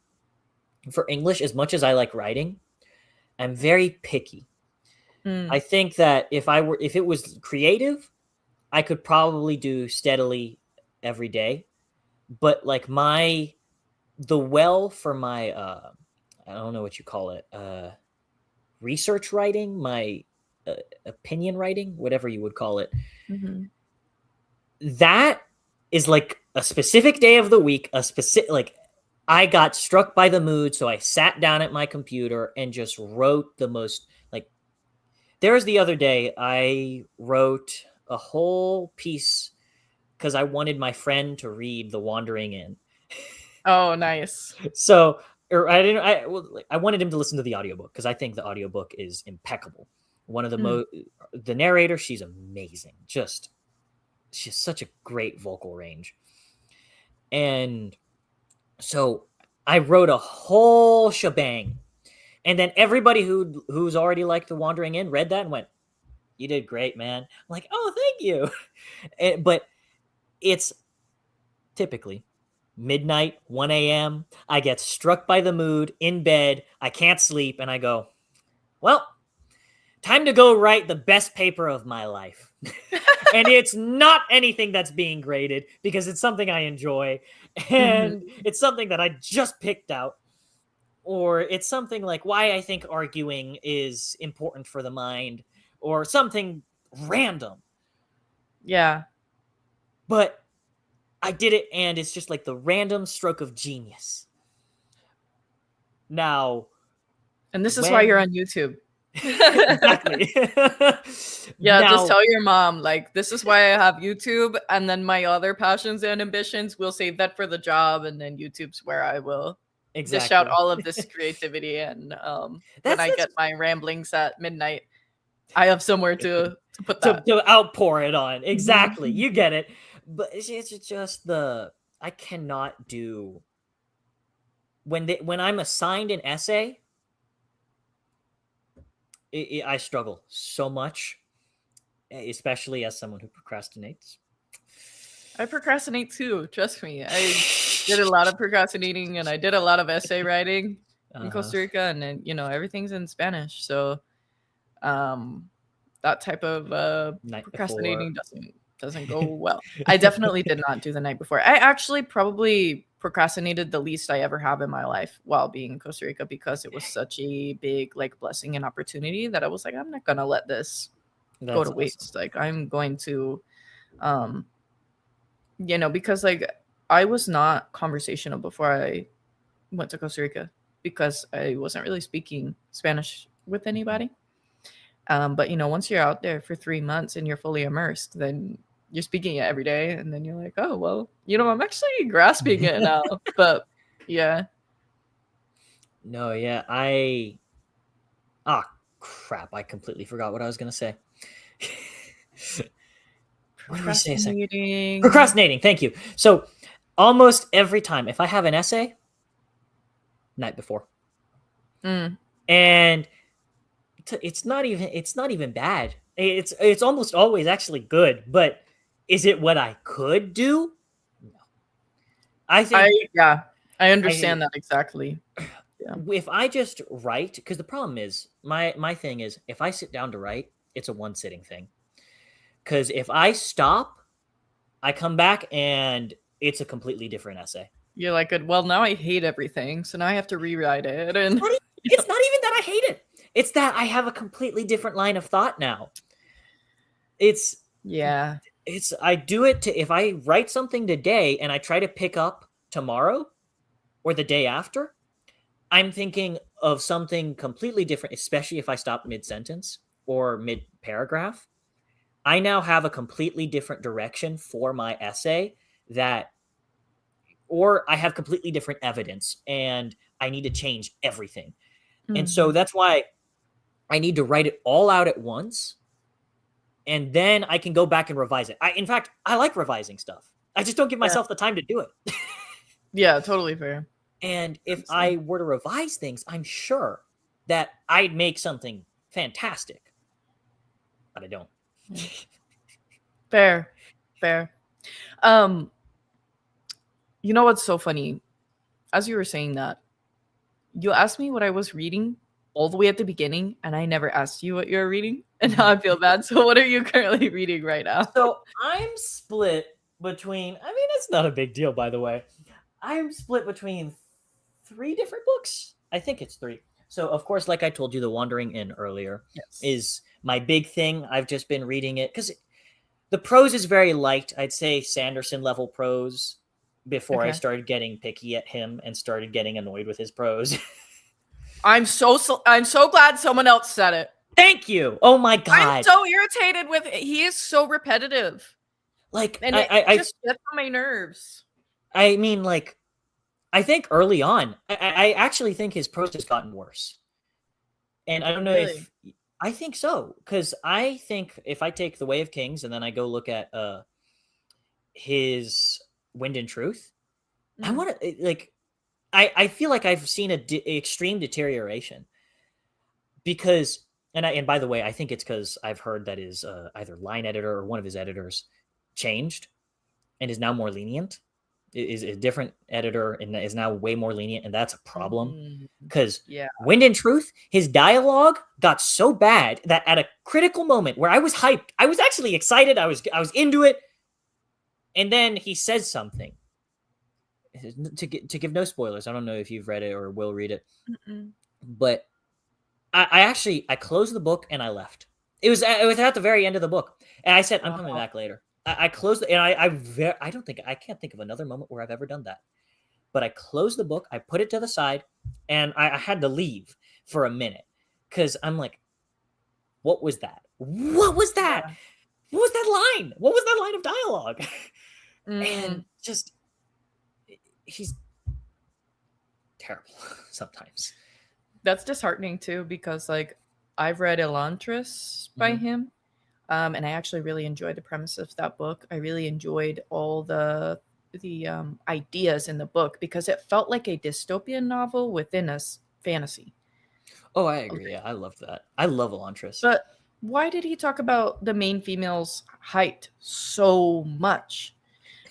for English, as much as I like writing, I'm very picky. I think that if it was creative, I could probably do steadily every day. But like the well for my I don't know what you call it, research writing, my opinion writing, whatever you would call it. that is like a specific day of the week, a specific, like, I got struck by the mood, so I sat down at my computer and just wrote the most, like, there was the other day I wrote a whole piece because I wanted my friend to read The Wandering Inn. Oh, nice. So, or I didn't, I wanted him to listen to the audiobook because I think the audiobook is impeccable. One of the narrator, she's amazing. Just, she has such a great vocal range. And so I wrote a whole shebang. And then everybody who's already liked The Wandering Inn read that and went, "You did great, man." I'm like, "Oh, thank you." But it's typically midnight, 1 a.m. I get struck by the mood in bed. I can't sleep. And I go, well, time to go write the best paper of my life. And it's not anything that's being graded because it's something I enjoy. And it's something that I just picked out. Or it's something like why I think arguing is important for the mind, or something random. Yeah. But I did it, and it's just like the random stroke of genius. Now, and this is why you're on YouTube. Exactly. Yeah, now, just tell your mom, like, this is why I have YouTube, and then my other passions and ambitions, we'll save that for the job, and then YouTube's where I will dish out all of this creativity. And when I get my ramblings at midnight, I have somewhere to put that. To outpour it on. Exactly. You get it. But it's just I cannot do when I'm assigned an essay, I struggle so much, especially as someone who procrastinates. I procrastinate too. Trust me. I did a lot of procrastinating, and I did a lot of essay writing in Costa Rica, and then, you know, everything's in Spanish. So that type of procrastinating doesn't go well. I definitely did not do the night before. I actually probably procrastinated the least I ever have in my life while being in Costa Rica, because it was such a big, like, blessing and opportunity that I was like, I'm not gonna let this go to waste. Like, I'm going to you know, because, like, I was not conversational before I went to Costa Rica because I wasn't really speaking Spanish with anybody. But, you know, once you're out there for 3 months and you're fully immersed, then you're speaking it every day. And then you're like, oh, well, you know, I'm actually grasping it now. But yeah. No, yeah. Crap. I completely forgot what I was going to say. What did we say a second? Procrastinating. Thank you. So almost every time, if I have an essay, night before. And it's not even bad. It's almost always actually good. But is it what I could do? No. I think. I understand that exactly. Yeah. If I just write, because the problem is my thing is, if I sit down to write, it's a one sitting thing. Because if I stop, I come back and it's a completely different essay. You're like, well, now I hate everything, so now I have to rewrite it. And it's not even that I hate it. It's that I have a completely different line of thought now. I do it if I write something today and I try to pick up tomorrow or the day after, I'm thinking of something completely different, especially if I stop mid-sentence or mid-paragraph. I now have a completely different direction for my essay or I have completely different evidence and I need to change everything. And so that's why I need to write it all out at once. And then I can go back and revise it. In fact, I like revising stuff. I just don't give myself the time to do it. Yeah, totally fair. And if I were to revise things, I'm sure that I'd make something fantastic. But I don't. Fair. You know what's so funny? As you were saying that, you asked me what I was reading all the way at the beginning, and I never asked you what you're reading, and now I feel bad. So what are you currently reading right now? So I'm split between, I mean, it's not a big deal, by the way. I'm split between 3 different books. I think it's 3. So, of course, like I told you, The Wandering Inn earlier is my big thing. I've just been reading it because The prose is very light. I'd say Sanderson level prose before I Okay. started getting picky at him and started getting annoyed with his prose. I'm so glad someone else said it. Thank you. Oh my I'm god. so irritated with it. He is so repetitive. Like And it just gets on my nerves. I mean, like, I think early on, I actually think his prose has gotten worse. And I don't know Really? if I think so, because I think if I take The Way of Kings and then I go look at his Wind and Truth, I want to like I feel like I've seen a extreme deterioration because and by the way, I think it's because I've heard that his either line editor or one of his editors changed and is now more lenient. Is a different editor and is now way more lenient, and that's a problem because yeah. Wind and Truth, his dialogue got so bad that at a critical moment where I was hyped, I was actually excited, I was into it, and then he says something. To give no spoilers, I don't know if you've read it or will read it, but I actually I closed the book and I left. It was at the very end of the book, and I said I'm coming back later. I closed it, and I don't think I can't think of another moment where I've ever done that. But I closed the book, I put it to the side, and I had to leave for a minute because I'm like, what was that? What was that? Yeah. What was that line? What was that line of dialogue? And just he's terrible sometimes. That's disheartening too, because like I've read Elantris by him. And I actually really enjoyed the premise of that book. I really enjoyed all the ideas in the book because it felt like a dystopian novel within a fantasy. Oh, I agree. Okay. Yeah, I love that. I love Elantris. But why did he talk about the main female's height so much?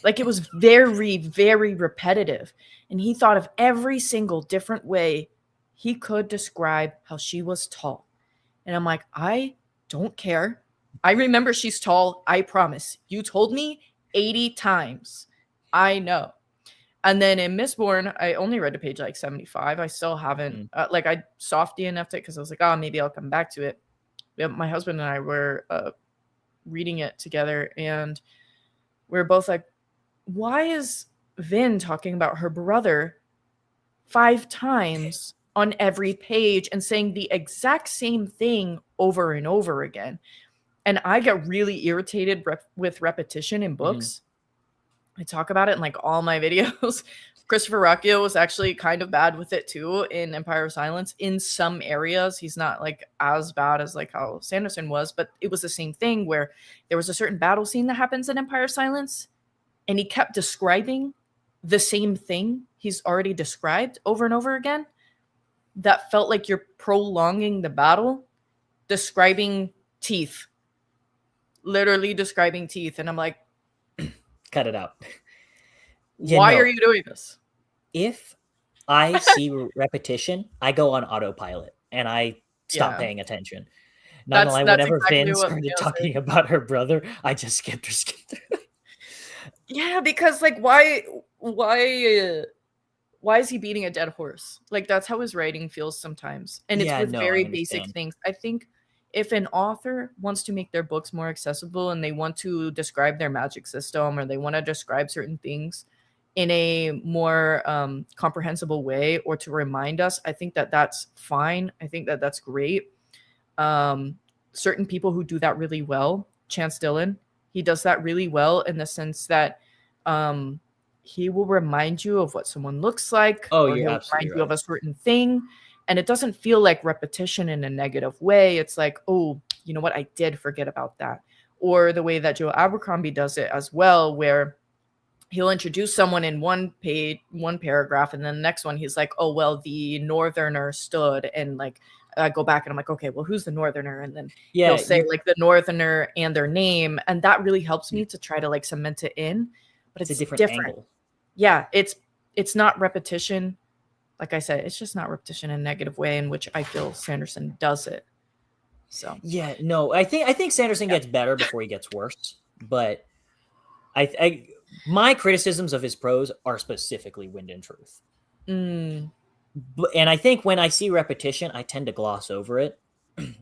Like it was very, very repetitive. And he thought of every single different way he could describe how she was tall. And I'm like, I don't care. I remember she's tall. I promise. You told me 80 times. I know. And then in Mistborn, I only read to page like 75. I still haven't, like, I soft DNF'd it because I was like, oh, maybe I'll come back to it. Yeah, my husband and I were reading it together, and we were both like, why is Vin talking about her brother 5 times on every page and saying the exact same thing over and over again? And I get really irritated with repetition in books. I talk about it in like all my videos. Christopher Rocchio was actually kind of bad with it too in Empire of Silence. In some areas, he's not like as bad as like how Sanderson was, but it was the same thing where there was a certain battle scene that happens in Empire of Silence, and he kept describing the same thing he's already described over and over again. That felt like you're prolonging the battle, describing teeth. Literally describing teeth. And I'm like, cut it out. Why are you doing this? If I see repetition, I go on autopilot and I stop paying attention. Not only whenever exactly Vin started talking about her brother, I just skipped through. Yeah, because like why is he beating a dead horse? Like that's how his writing feels sometimes. And it's with very basic things. I think if an author wants to make their books more accessible and they want to describe their magic system or they want to describe certain things in a more comprehensible way or to remind us, I think that that's fine. I think that that's great. Certain people who do that really well, Chance Dillon, he does that really well in the sense that he will remind you of what someone looks like. Oh, or you're he'll absolutely remind you of a certain thing. And it doesn't feel like repetition in a negative way. It's like, oh, you know what? I did forget about that. Or the way that Joe Abercrombie does it as well, where he'll introduce someone in one paragraph, and then the next one he's like, oh, well, the Northerner stood, and like I go back and I'm like, okay, well, who's the Northerner? And then he'll say like the Northerner and their name, and that really helps me to try to like cement it in. But it's a different angle. Yeah, it's not repetition. Like I said, it's just not repetition in a negative way in which I feel Sanderson does it. So yeah, no, I think Sanderson gets better before he gets worse. But I my criticisms of his prose are specifically Wind and Truth. And I think when I see repetition, I tend to gloss over it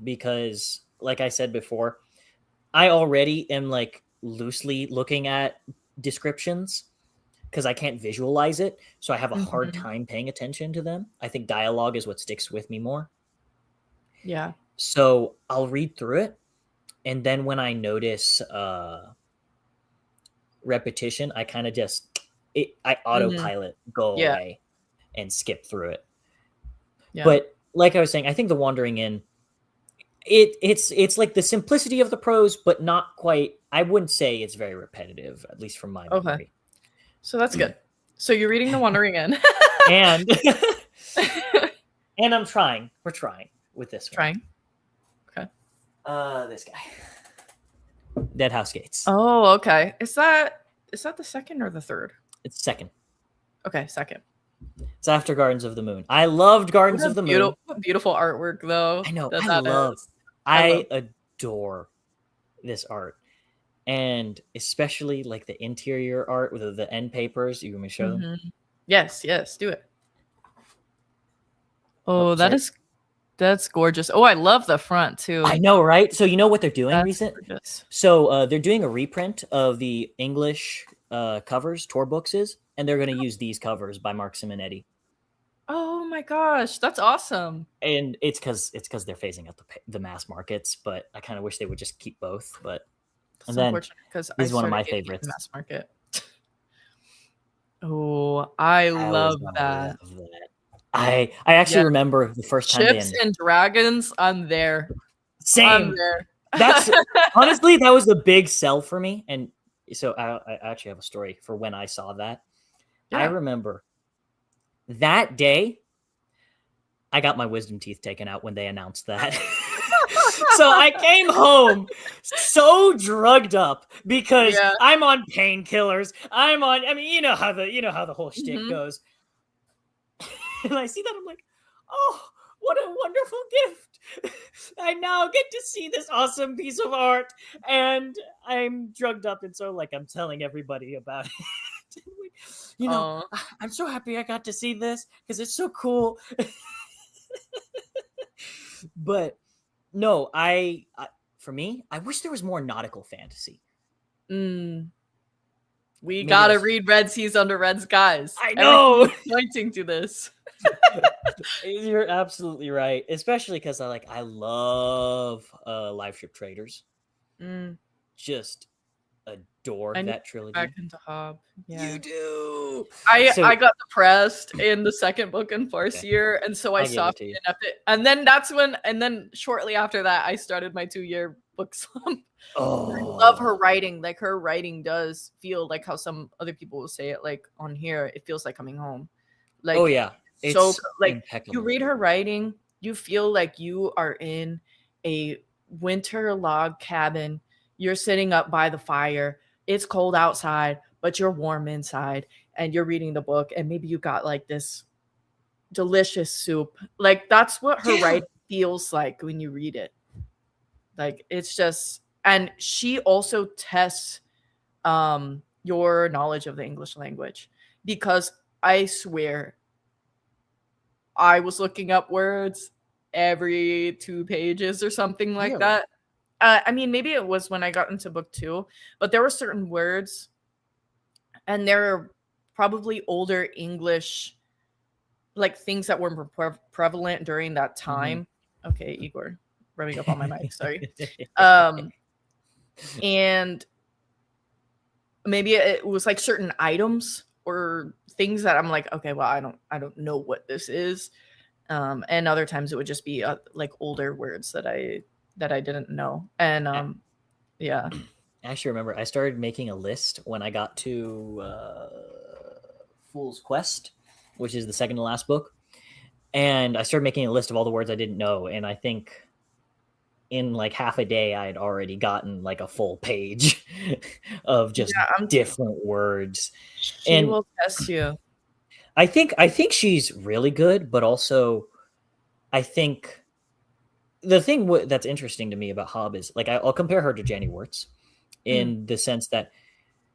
because, like I said before, I already am like loosely looking at descriptions because I can't visualize it. So I have a hard time paying attention to them. I think dialogue is what sticks with me more. Yeah. So I'll read through it. And then when I notice repetition, I kind of I autopilot go away and skip through it. Yeah. But like I was saying, I think The Wandering Inn, it's like the simplicity of the prose, but not quite. I wouldn't say it's very repetitive, at least from my memory. So that's good. So you're reading The Wandering Inn. and I'm trying. We're trying with this one. Trying. Okay. This guy. Dead House Gates. Oh, okay. Is that the second or the third? It's second. Okay, second. It's after Gardens of the Moon. I loved Gardens of the Moon. Beautiful artwork, though. I know. I adore this art. And especially like the interior art with the end papers. You want me to show them? Yes, do it. Oh, that's gorgeous. Oh, I love the front too. I know, right? So you know what they're doing recently? So they're doing a reprint of the English covers, tour books and they're going to use these covers by Mark Simonetti. Oh my gosh, that's awesome! And it's because they're phasing out the mass markets, but I kind of wish they would just keep both. But and then this is one of my favorites. Mass market. Oh, I love that. I actually remember the first time. Ships and Dragons. I'm there. Same. I'm there. That's honestly that was the big sell for me. And so I actually have a story for when I saw that. Yeah. I remember that day I got my wisdom teeth taken out when they announced that. So I came home so drugged up because I'm on painkillers. I mean, you know how the whole shtick goes. And I see that, I'm like, oh, what a wonderful gift. I now get to see this awesome piece of art. And I'm drugged up. And so like I'm telling everybody about it. You know, I'm so happy I got to see this because it's so cool. But no, for me, I wish there was more nautical fantasy. We gotta read Red Seas Under Red Skies. I know. Pointing to this. You're absolutely right, especially because I love Live Ship Traders. Just adore that trilogy. Back into Hob. Yeah. You do. I got depressed in the second book in Farseer, and so I stopped and then then shortly after that I started my 2-year book slump. Oh, I love her writing. Like her writing does feel like how some other people will say it, like on here, it feels like coming home. Like, oh yeah. It's so like impeccable. You read her writing, you feel like you are in a winter log cabin. You're sitting up by the fire. It's cold outside, but you're warm inside, and you're reading the book, and maybe you got like this delicious soup. Like that's what her writing feels like when you read it. Like it's just, and she also tests your knowledge of the English language, because I swear I was looking up words every 2 pages or something like that. I mean, maybe it was when I got into book 2, but there were certain words, and there are probably older English, like things that were prevalent during that time. Okay, Igor, rubbing up on my mic. Sorry. And maybe it was like certain items or things that I'm like, okay, well, I don't know what this is. And other times it would just be like older words that I didn't know. And yeah. I actually remember I started making a list when I got to Fool's Quest, which is the second to last book. And I started making a list of all the words I didn't know. And I think in like half a day, I had already gotten like a full page of just different words. She will test you. I think she's really good, but also I think the thing that's interesting to me about Hob is like I'll compare her to Jenny Wirtz in the sense that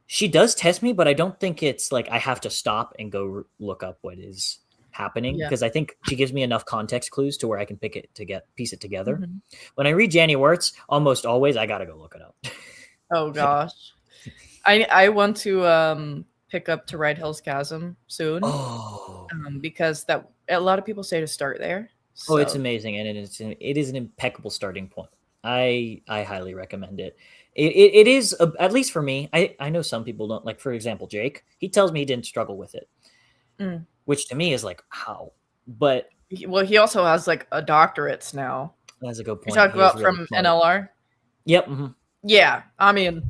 she does test me, but I don't think it's like I have to stop and go look up what is happening, because I think she gives me enough context clues to where I can piece it together. When I read Jenny Wirtz, almost always I gotta go look it up. Oh gosh. I want to pick up To Ride Hell's Chasm soon. Oh. Because that a lot of people say to start there. Oh, it's So amazing, and it is an impeccable starting point. I highly recommend it. It is at least for me. I know some people don't like. For example, Jake. He tells me he didn't struggle with it, which to me is like how. But well, he also has like a doctorates now. that's a good point. You talk about really from smart. NLR. Yep. Mm-hmm. Yeah, I mean,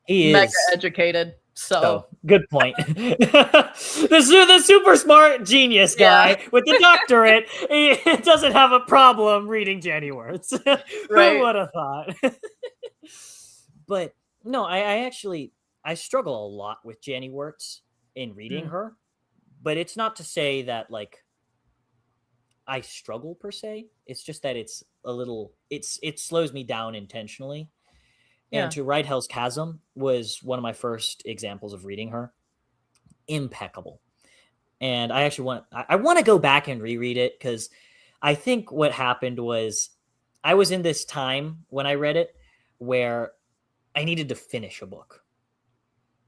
he mega is educated. So good point. the super smart genius guy with the doctorate, he doesn't have a problem reading Jenny words. Right. Who would have thought? But no, I actually struggle a lot with Jenny Wirtz in reading her, but it's not to say that like I struggle per se. It's just that it's a little it slows me down intentionally. And To Ride Hell's Chasm was one of my first examples of reading her. Impeccable. And I actually want to go back and reread it because I think what happened was I was in this time when I read it where I needed to finish a book.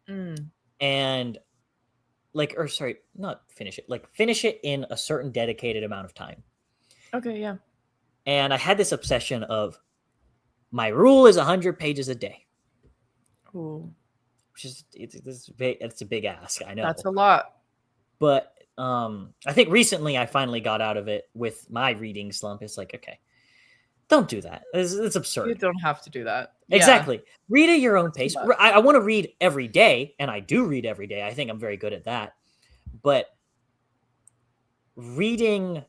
And not finish it, like finish it in a certain dedicated amount of time. Okay, yeah. And I had this obsession of my rule is 100 pages a day. Ooh. Which is it's a big ask, I know. That's a lot. But I think recently I finally got out of it with my reading slump. It's like, okay, don't do that. It's absurd. You don't have to do that. Exactly. Yeah. Read at your own pace. I want to read every day, and I do read every day. I think I'm very good at that. But reading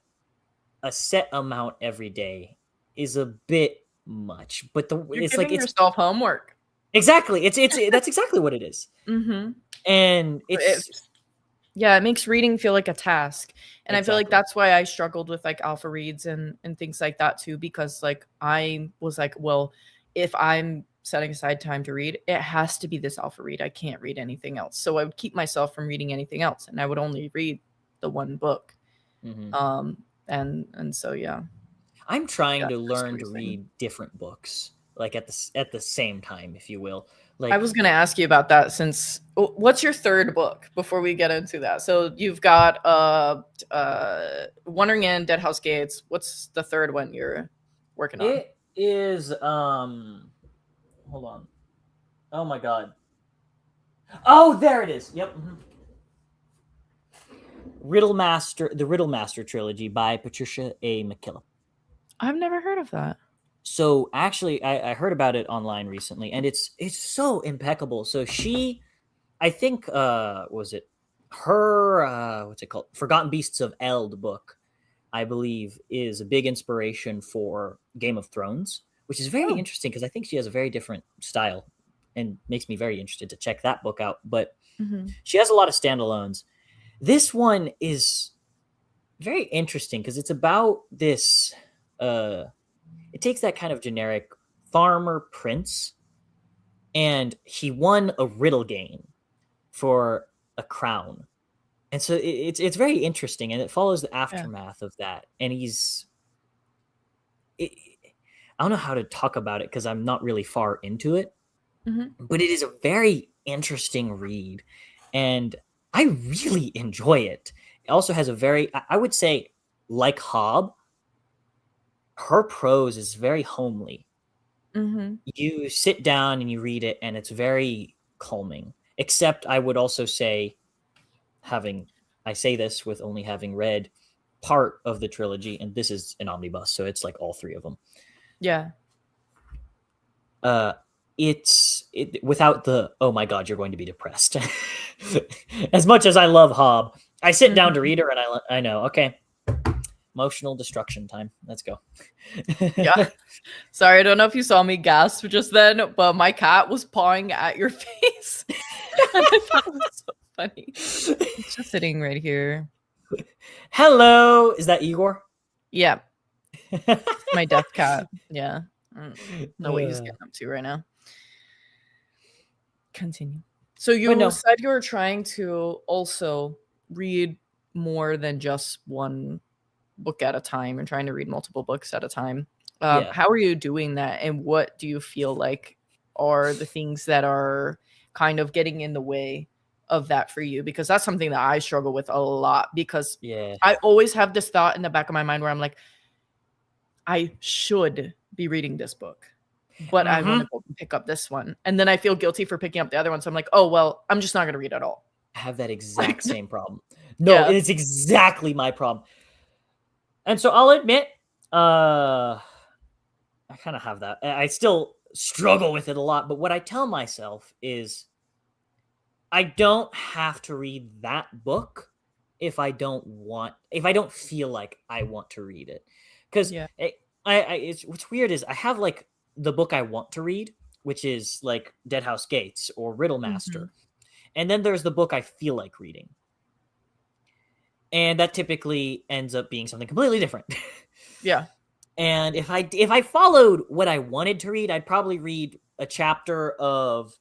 a set amount every day is a bit much. But it's like it's yourself homework. Exactly. It's that's exactly what it is. Mm-hmm. And it makes reading feel like a task. And exactly. I feel like that's why I struggled with like alpha reads and things like that too, because like I was like, well, if I'm setting aside time to read, it has to be this alpha read. I can't read anything else. So I would keep myself from reading anything else, and I would only read the one book. Mm-hmm. And so yeah. I'm trying to learn to read different books, like at the same time, if you will. Like, I was going to ask you about that since what's your third book before we get into that? So you've got Wandering In, Dead House Gates. What's the third one you're working on? It is hold on. Oh my god. Oh, there it is. Yep. Mm-hmm. The Riddle Master trilogy by Patricia A. McKillop. I've never heard of that. So actually, I heard about it online recently, and it's so impeccable. So I think, was it her, what's it called? Forgotten Beasts of Eld book, I believe, is a big inspiration for Game of Thrones, which is very interesting because I think she has a very different style and makes me very interested to check that book out. But she has a lot of standalones. This one is very interesting because it's about this, it takes that kind of generic farmer prince, and he won a riddle game for a crown. And so it's very interesting, and it follows the aftermath of that. And I don't know how to talk about it because I'm not really far into it, but it is a very interesting read, and I really enjoy it. It also has a very, I would say, like Hobb, her prose is very homely. You sit down and you read it, and it's very calming. Except I would also say, I say this with only having read part of the trilogy, and this is an omnibus, so it's like all three of them. Yeah. Without the, oh my god, you're going to be depressed. As much as I love Hobb, I sit down to read her, and I know, okay, emotional destruction time. Let's go. Yeah. Sorry, I don't know if you saw me gasp just then, but my cat was pawing at your face. I thought it was so funny. It's just sitting right here. Hello. Is that Igor? Yeah. My death cat. Yeah. I don't know what he's getting up to right now. Continue. So you said you were trying to also read more than just one book at a time and trying to read multiple books at a time. How are you doing that, and what do you feel like are the things that are kind of getting in the way of that for you? Because that's something that I struggle with a lot, because I always have this thought in the back of my mind where I'm like, I should be reading this book, but I want to go pick up this one. And then I feel guilty for picking up the other one. So I'm like, oh, well, I'm just not going to read at all. I have that exact same problem. No, it's exactly my problem. And so I'll admit, I kind of have that. I still struggle with it a lot. But what I tell myself is I don't have to read that book if I don't feel like I want to read it. Because what's weird is I have like the book I want to read, which is like Dead House Gates or Riddle Master. And then there's the book I feel like reading. And that typically ends up being something completely different. Yeah. And if I followed what I wanted to read, I'd probably read a chapter of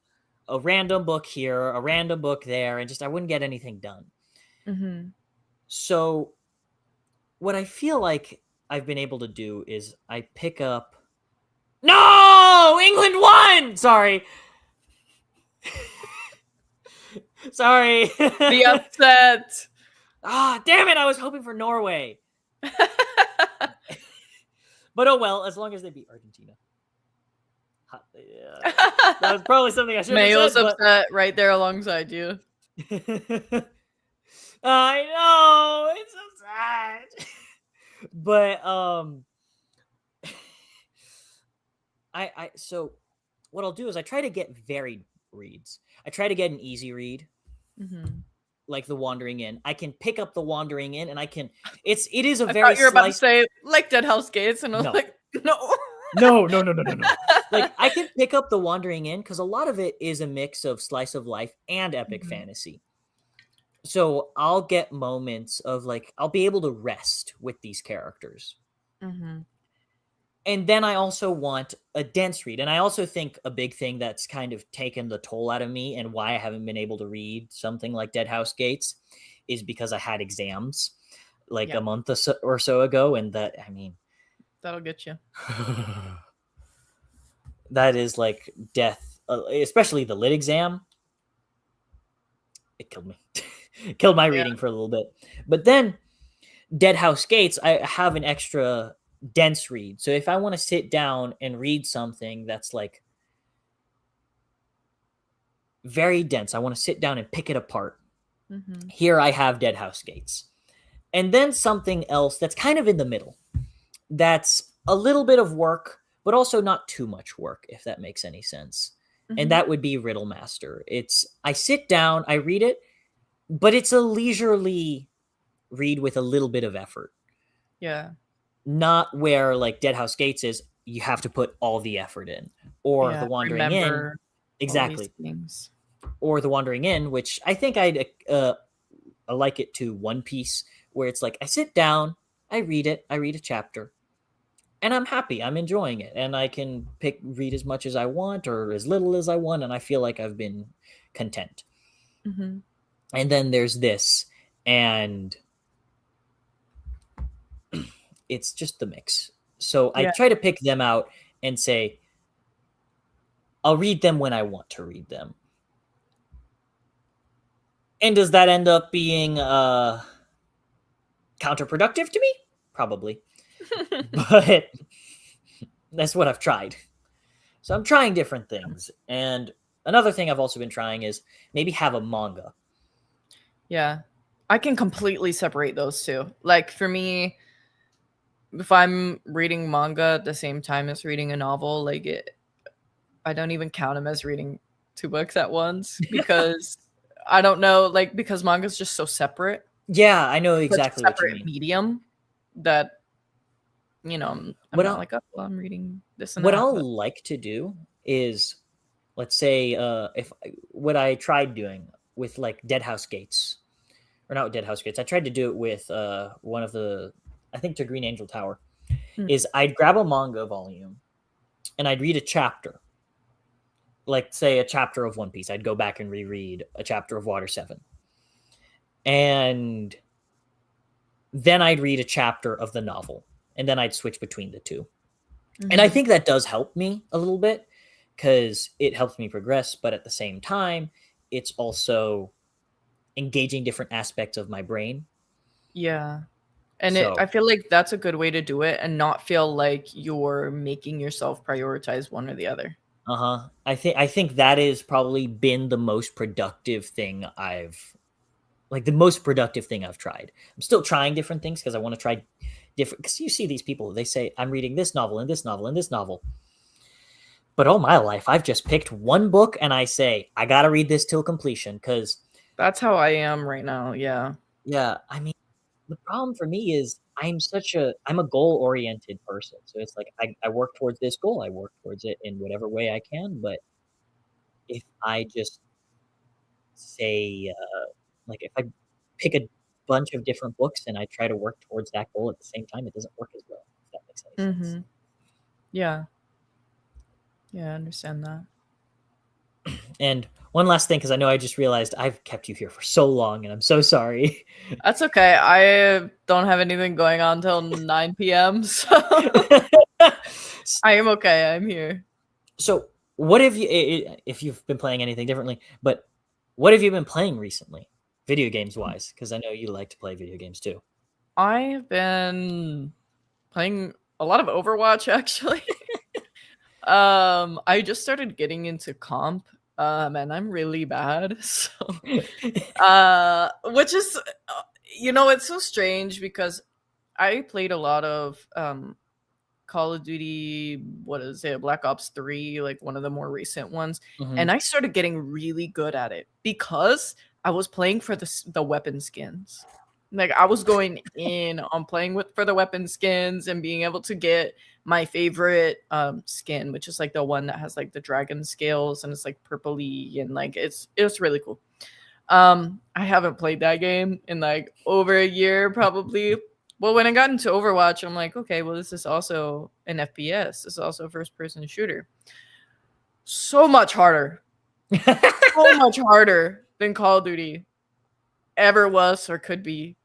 a random book here, a random book there, and just I wouldn't get anything done. So what I feel like I've been able to do is I pick up... No! England won! Sorry. Sorry. The upset. Damn it! I was hoping for Norway. But oh well, as long as they beat Argentina. That was probably something I should have said. Mayo's upset right there alongside you. I know, it's so sad. But so what I'll do is I try to get varied reads. I try to get an easy read. Like The Wandering Inn. I can pick up The Wandering Inn, and it is a very... I thought you were about to say, like Dead House Gates, and I was like, no. No. Like, I can pick up The Wandering Inn, because a lot of it is a mix of slice of life and epic fantasy. So I'll get moments of, like, I'll be able to rest with these characters. And then I also want a dense read. And I also think a big thing that's kind of taken the toll out of me and why I haven't been able to read something like Dead House Gates is because I had exams like a month or so ago. And that'll get you. That is like death, especially the lit exam. It killed me. Killed my reading for a little bit. But then Dead House Gates, I have an extra dense read. So if I want to sit down and read something that's like very dense, I want to sit down and pick it apart. Here I have Dead House Gates. And then something else that's kind of in the middle. That's a little bit of work, but also not too much work, if that makes any sense. And that would be Riddle Master. I sit down, I read it, but it's a leisurely read with a little bit of effort. Yeah. Not where like Dead House Gates is, you have to put all the effort in. Or The Wandering Inn. Exactly. Or The Wandering Inn, which I think I like it to One Piece, where it's like I sit down, I read a chapter, and I'm happy. I'm enjoying it. And I can read as much as I want or as little as I want, and I feel like I've been content. And then there's this, and it's just the mix. So I try to pick them out and say, I'll read them when I want to read them. And does that end up being counterproductive to me? Probably. But that's what I've tried. So I'm trying different things. And another thing I've also been trying is maybe have a manga. Yeah. I can completely separate those two. Like for me, if I'm reading manga at the same time as reading a novel, I don't even count them as reading two books at once because I don't know, like, because manga is just so separate. Yeah, I know exactly what you mean. Medium that, I'm not like, oh, well, I'm reading this and what that. What I'll like to do is, let's say, what I tried doing with like Dead House Gates, or not Dead House Gates. I tried to do it with one of the, I think, to Green Angel Tower, is I'd grab a manga volume and I'd read a chapter. Like, say, a chapter of One Piece. I'd go back and reread a chapter of Water 7. And then I'd read a chapter of the novel. And then I'd switch between the two. And I think that does help me a little bit. because it helps me progress, but at the same time, it's also engaging different aspects of my brain. Yeah. And I So, feel like that's a good way to do it and not feel like you're making yourself prioritize one or the other. I think that has probably been the most productive thing I've tried. I'm still trying different things because I want to try different. Because you see these people, they say I'm reading this novel and this novel and this novel, but all my life I've just picked one book and I say I gotta read this till completion. Because That's how I am right now. Yeah. yeah, I mean, the problem for me is I'm a goal oriented person. So it's like I work towards this goal, I work towards it in whatever way I can. But if I just say like if I pick a bunch of different books and I try to work towards that goal at the same time, it doesn't work as well, if that makes any sense. Mhm. Yeah. Yeah, I understand that. And one last thing, because I know I just realized I've kept you here for so long, and I'm so sorry. That's okay. I don't have anything going on till 9 p.m. So I am okay. I'm here. So, what have you, if you've been playing anything differently, but what have you been playing recently, video games wise? Because I know you like to play video games too. I've been playing a lot of Overwatch actually. I just started getting into comp, and I'm really bad. So, which is, it's so strange because I played a lot of Call of Duty, what is it, Black Ops 3, like one of the more recent ones, Mhm. and I started getting really good at it because I was playing for the weapon skins. Like I was going in on playing with for the weapon skins and being able to get my favorite skin, which is like the one that has like the dragon scales and it's like purpley and like it's really cool. I haven't played that game in like over a year probably. Well, when I got into Overwatch, I'm like, okay, well, this is also an FPS. This is also a first person shooter. So much harder. So much harder than Call of Duty ever was or could be.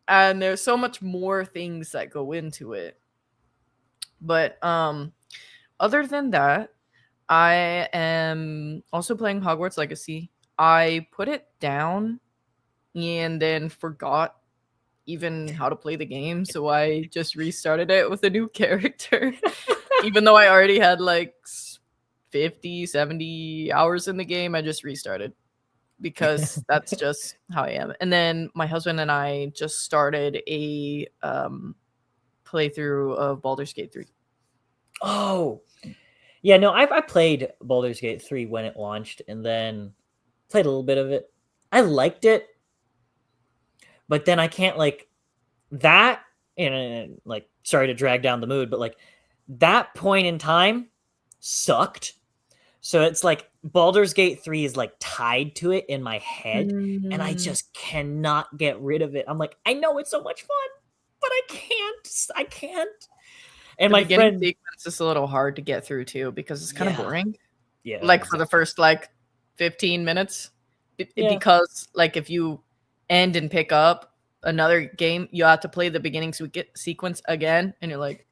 And there's so much more things that go into it. But other than that, I am also playing Hogwarts Legacy. I put it down and then forgot even how to play the game, so I just restarted it with a new character. Even though I already had like 50, 70 hours in the game, I just restarted because that's just how I am. And then my husband and I just started a playthrough of Baldur's Gate 3. Oh, yeah, no, I played Baldur's Gate 3 when it launched and then played a little bit of it. I liked it, but then I can't like that and like sorry to drag down the mood, but like that point in time sucked. So it's like Baldur's Gate 3 is like tied to it in my head and I Mm, just cannot get rid of it. I'm like, I know it's so much fun, but I can't. I can't. And the my beginning friend, sequence is a little hard to get through too because it's kind of yeah, boring. yeah, Like for the exactly. first like 15 minutes Yeah. because like if you end and pick up another game you have to play the beginning sequence again and you're like,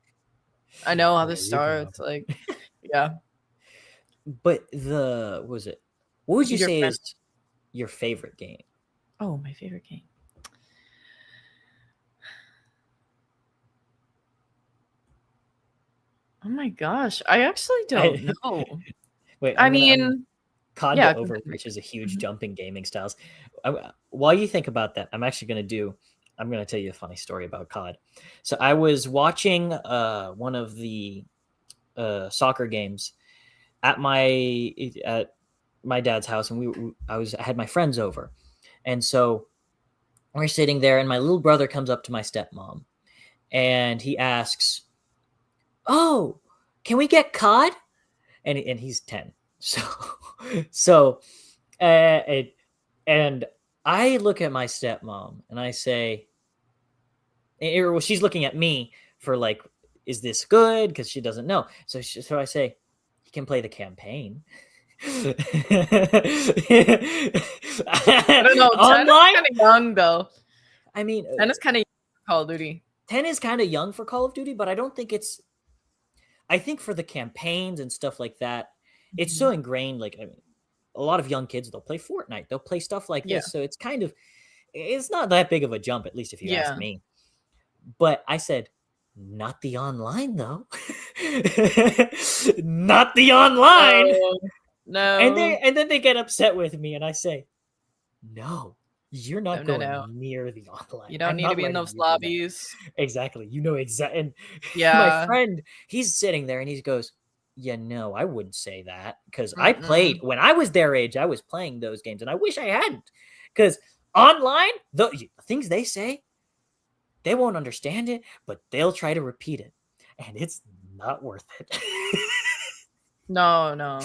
I know how There this you go. starts, like, yeah. But the what was it? What would you Your say friend, is your favorite game? oh, my favorite game, oh my gosh, I actually don't I know. wait, I I'm mean, COD to yeah, continue. Overwatch is a huge Mhm. jump in gaming styles. While you think about that, I'm gonna tell you a funny story about COD. So I was watching one of the soccer games at my dad's house, and I had my friends over, and so we're sitting there, and my little brother comes up to my stepmom, and he asks, "Oh, can we get COD?" And he's 10, so so it, and I look at my stepmom and I say, or well, she's looking at me for like, is this good? Because she doesn't know. So I say, you can play the campaign. I don't know, 10 is Online? kind of young though. I mean, 10 is kind of Call of Duty. 10 is kind of young for Call of Duty, but I don't think it's. I think for the campaigns and stuff like that, it's so ingrained. Like, I mean, a lot of young kids, they'll play Fortnite, they'll play stuff like Yeah. this. So it's not that big of a jump, at least if you ask Yeah. me. But I said, not the online though. Not the online. No. And then they get upset with me, and I say, no, you're not No. going near the online. You don't I'm need to not be in letting those you do that. lobbies. Exactly. You know exactly. And my Yeah. friend, he's sitting there and he goes, yeah, no, I wouldn't say that, because I played when I was their age. I was playing those games, and I wish I hadn't, because online, the things they say, they won't understand it, but they'll try to repeat it, and it's not worth it. No,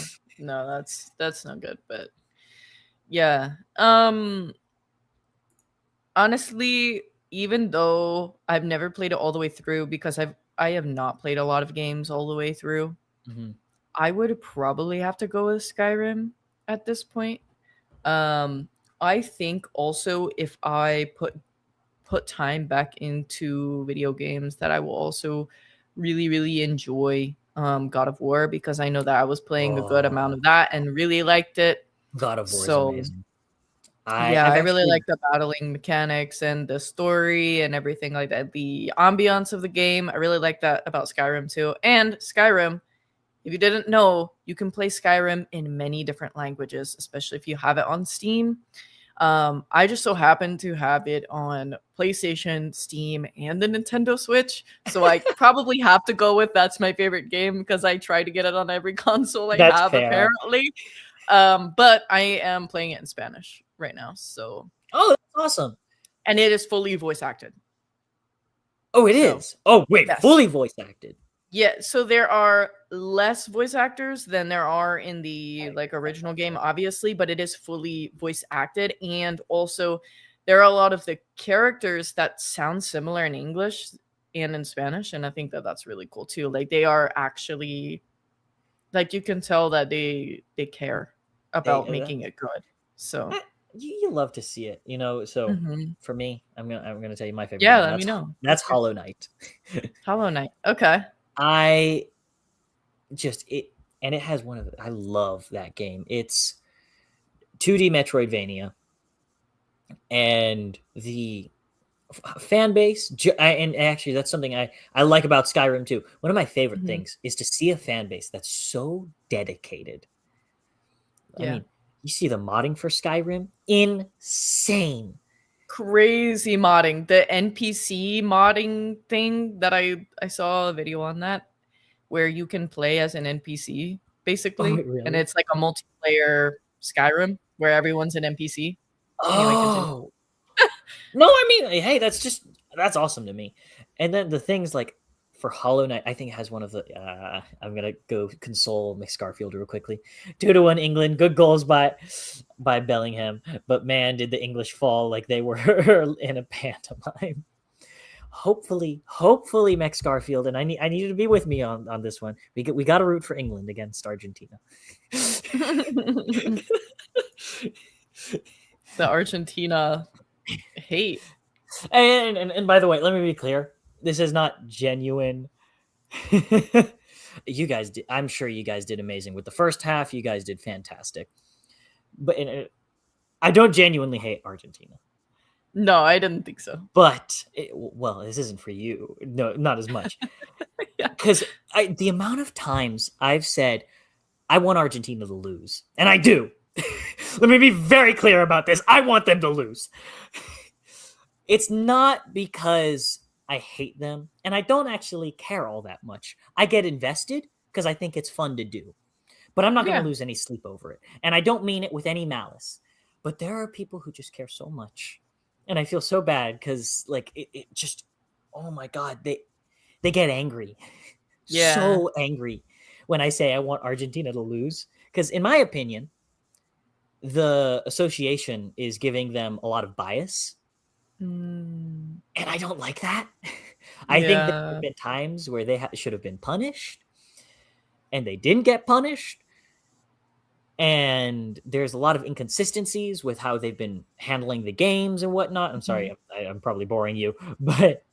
that's not good. But yeah, honestly, even though I've never played it all the way through, because I have not played a lot of games all the way through, I would probably have to go with Skyrim at this point. I think also if I put time back into video games, that I will also really enjoy God of War, because I know that I was playing a good amount of that and really liked it. God of War is So amazing. I really like the battling mechanics and the story and everything like that. The ambiance of the game, I really like that about Skyrim too. And Skyrim, if you didn't know, you can play Skyrim in many different languages, especially if you have it on Steam. I just so happen to have it on PlayStation, Steam, and the Nintendo Switch. So I probably have to go with that's my favorite game, because I try to get it on every console I have, apparently. But I am playing it in Spanish right now. So that's awesome. And it is fully voice acted. Oh, it is. Oh, wait, yes. Fully voice acted. Yeah, so there are less voice actors than there are in the original game, obviously, but it is fully voice acted. And also there are a lot of the characters that sound similar in English and in Spanish, and I think that that's really cool too. Like, they are actually, like, you can tell that they care about making it good. So you love to see it, you know. So for me, I'm gonna tell you my favorite. Yeah, let me know. That's Hollow Knight. Hollow Knight. Okay. And it has I love that game. It's 2D Metroidvania, and the fan base, and actually that's something I like about Skyrim too. One of my favorite things is to see a fan base that's so dedicated. Yeah. I mean, you see the modding for Skyrim, insane. Crazy modding. The NPC modding thing that I saw a video on that, where you can play as an NPC basically. Oh, really? And it's like a multiplayer Skyrim where everyone's an NPC. Oh. No, I mean, hey, that's awesome to me. And then the things like for Hollow Knight, I think it has one of the I'm gonna go console McScarfield real quickly. 2-1 England, good goals by Bellingham, but man, did the English fall like they were in a pantomime. Hopefully McScarfield, and I need you to be with me on this one. We got to root for England against Argentina. The Argentina hate. And by the way, let me be clear. This is not genuine. You guys did. I'm sure you guys did amazing with the first half. You guys did fantastic. But I don't genuinely hate Argentina. No, I didn't think so. But well, this isn't for you. No, not as much. Because the amount of times I've said I want Argentina to lose, and I do. Let me be very clear about this. I want them to lose. It's not because I hate them, and I don't actually care all that much. I get invested because I think it's fun to do. But I'm not going to lose any sleep over it. And I don't mean it with any malice. But there are people who just care so much. And I feel so bad because, like, it just, oh my God, they get angry. Yeah. So angry when I say I want Argentina to lose. Because in my opinion, the association is giving them a lot of bias. And I don't like that. I think there have been times where they should have been punished. And they didn't get punished. And there's a lot of inconsistencies with how they've been handling the games and whatnot. I'm sorry, I'm probably boring you, but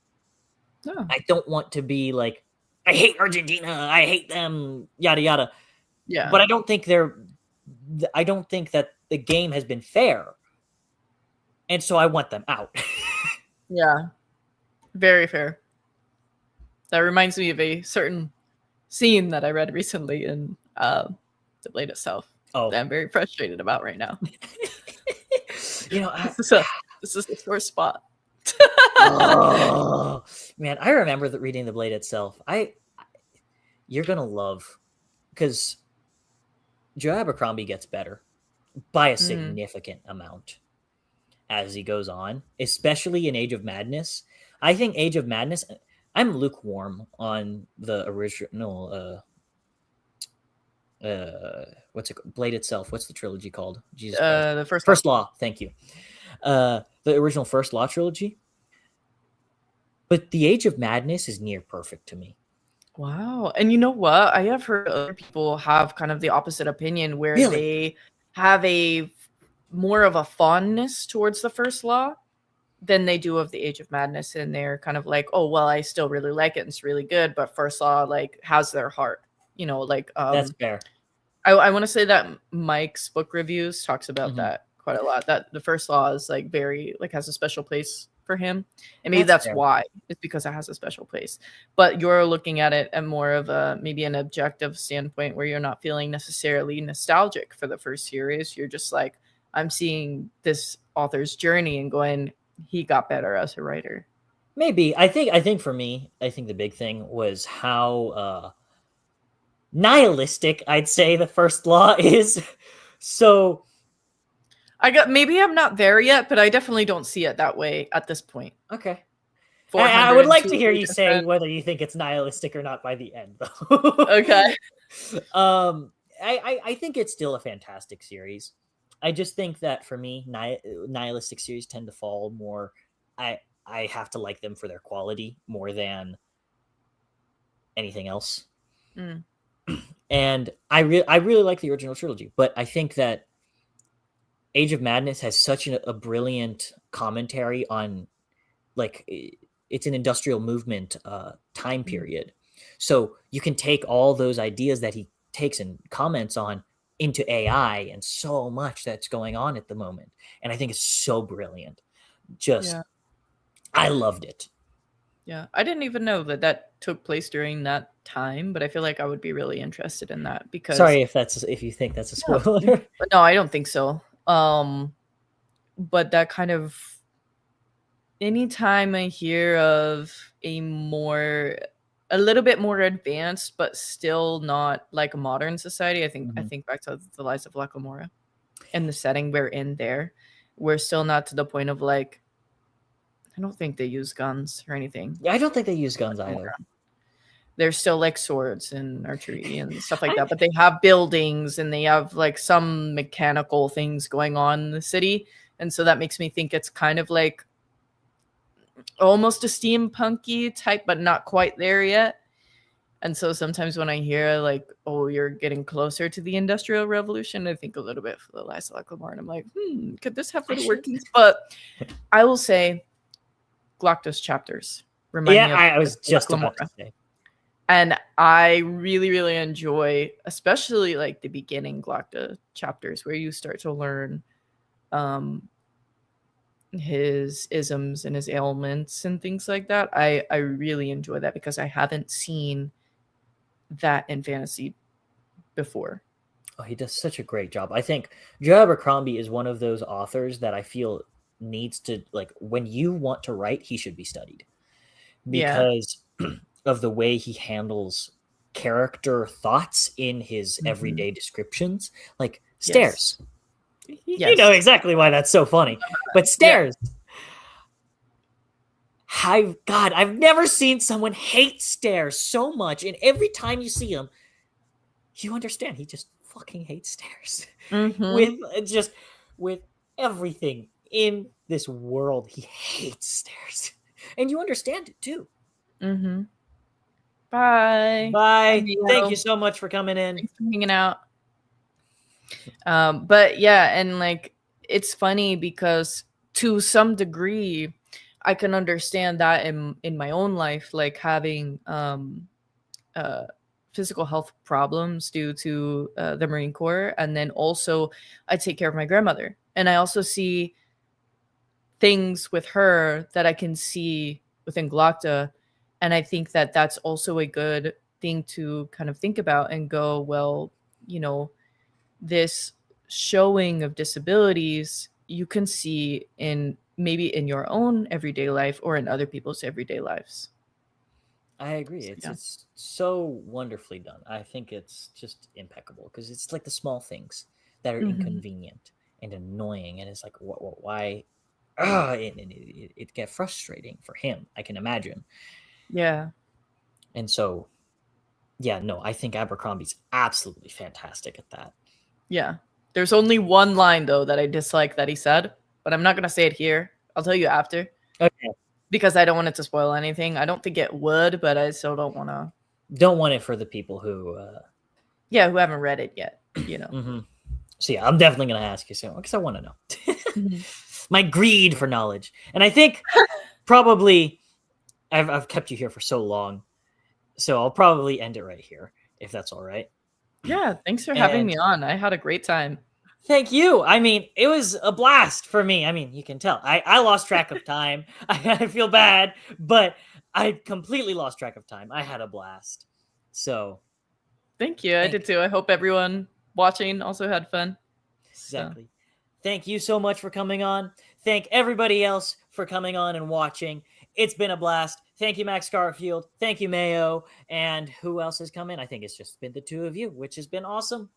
I don't want to be like, I hate Argentina, I hate them, yada, yada. Yeah. But I don't think that the game has been fair. And so I want them out. Yeah. Very fair. That reminds me of a certain scene that I read recently in the Blade itself that I'm very frustrated about right now. This is a sore spot. Oh man, I remember reading the Blade itself. You're gonna love, because Joe Abercrombie gets better by a significant amount as he goes on, especially in Age of Madness. I think Age of Madness, I'm lukewarm on the original what's it, Blade itself. What's the trilogy called? Jesus Christ. The First Law. Thank you. The original First Law trilogy. But the Age of Madness is near perfect to me. Wow. And you know what? I have heard other people have kind of the opposite opinion, where Really? they have a more of a fondness towards the First Law than they do of the Age of Madness, and they're kind of like, oh well, I still really like it and it's really good, but First Law like has their heart, you know, like That's fair. I want to say that Mike's book reviews talks about that quite a lot, that the First Law is like very like has a special place for him, and maybe that's why, it's because it has a special place. But you're looking at it at more of a maybe an objective standpoint, where you're not feeling necessarily nostalgic for the first series. You're just like, I'm seeing this author's journey and going, he got better as a writer. Maybe. I think for me, I think the big thing was how nihilistic I'd say the First Law is. So maybe I'm not there yet, but I definitely don't see it that way at this point. Okay. I would like to hear you say whether you think it's nihilistic or not by the end, though. Okay. I think it's still a fantastic series. I just think that for me, nihilistic series tend to fall more. I have to like them for their quality more than anything else. And I really like the original trilogy, but I think that Age of Madness has such a brilliant commentary on, like, it's an industrial movement time period. So you can take all those ideas that he takes and comments on into AI and so much that's going on at the moment. And I think it's so brilliant. I loved it. Yeah. I didn't even know that took place during that time, but I feel like I would be really interested in that, because sorry if you think that's a spoiler. No, I don't think so. But that kind of, anytime I hear of a little bit more advanced, but still not like a modern society, I think back to the Lies of La Camorra and the setting we're in there. We're still not to the point of like, I don't think they use guns or anything. Yeah, I don't think they use guns either. There's still like swords and archery and stuff like that, but they have buildings and they have like some mechanical things going on in the city. And so that makes me think it's kind of like almost a steampunky type, but not quite there yet. And so sometimes when I hear like, oh, you're getting closer to the Industrial Revolution, I think a little bit for the Lies of La Camorra, and I'm like, could this have little workings? But I will say Glocta's chapters remind me of I was just about to say. And I really, really enjoy, especially like the beginning Glocta chapters, where you start to learn his isms and his ailments and things like that. I really enjoy that, because I haven't seen that in fantasy before. Oh, he does such a great job. I think Joe Abercrombie is one of those authors that I feel needs to, like, when you want to write, he should be studied, because of the way he handles character thoughts in his everyday descriptions, like stairs. Yes. You know exactly why that's so funny, but stairs. I've never seen someone hate stairs so much, and every time you see him, you understand he just fucking hates stairs. With everything in this world, he hates stairs, and you understand it too. Bye. Thank you so much for coming in. Thanks for hanging out. But yeah, and like, it's funny because to some degree I can understand that in my own life, like having physical health problems due to the Marine Corps. And then also I take care of my grandmother. And I also see things with her that I can see within Glocta. And I think that that's also a good thing to kind of think about and go, well, you know, this showing of disabilities you can see in maybe in your own everyday life or in other people's everyday lives. I agree. So, It's so wonderfully done. I think it's just impeccable because it's like the small things that are inconvenient and annoying, and it's like, why? It get frustrating for him. I can imagine. Yeah. And so, yeah, no, I think Abercrombie's absolutely fantastic at that. Yeah. There's only one line though that I dislike that he said, but I'm not gonna say it here. I'll tell you after. Okay. Because I don't want it to spoil anything. I don't think it would, but I still don't want to. Don't want it for the people who, who haven't read it yet. Mm-hmm. So yeah, I'm definitely gonna ask you soon because I want to know. My greed for knowledge, and I think probably I've kept you here for so long, so I'll probably end it right here if that's all right. Yeah, thanks for having me on. I had a great time. Thank you. I mean, it was a blast for me. I mean, you can tell. I lost track of time. I feel bad, but I completely lost track of time. I had a blast. So thank you. I did too. I hope everyone watching also had fun. Exactly. So. Thank you so much for coming on. Thank everybody else for coming on and watching. It's been a blast. Thank you, Max Garfield. Thank you, Mayo. And who else has come in? I think it's just been the two of you, which has been awesome.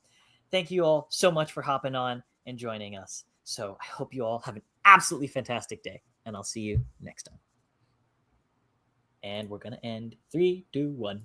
Thank you all so much for hopping on and joining us. So I hope you all have an absolutely fantastic day, and I'll see you next time. And we're going to end 3, 2, 1.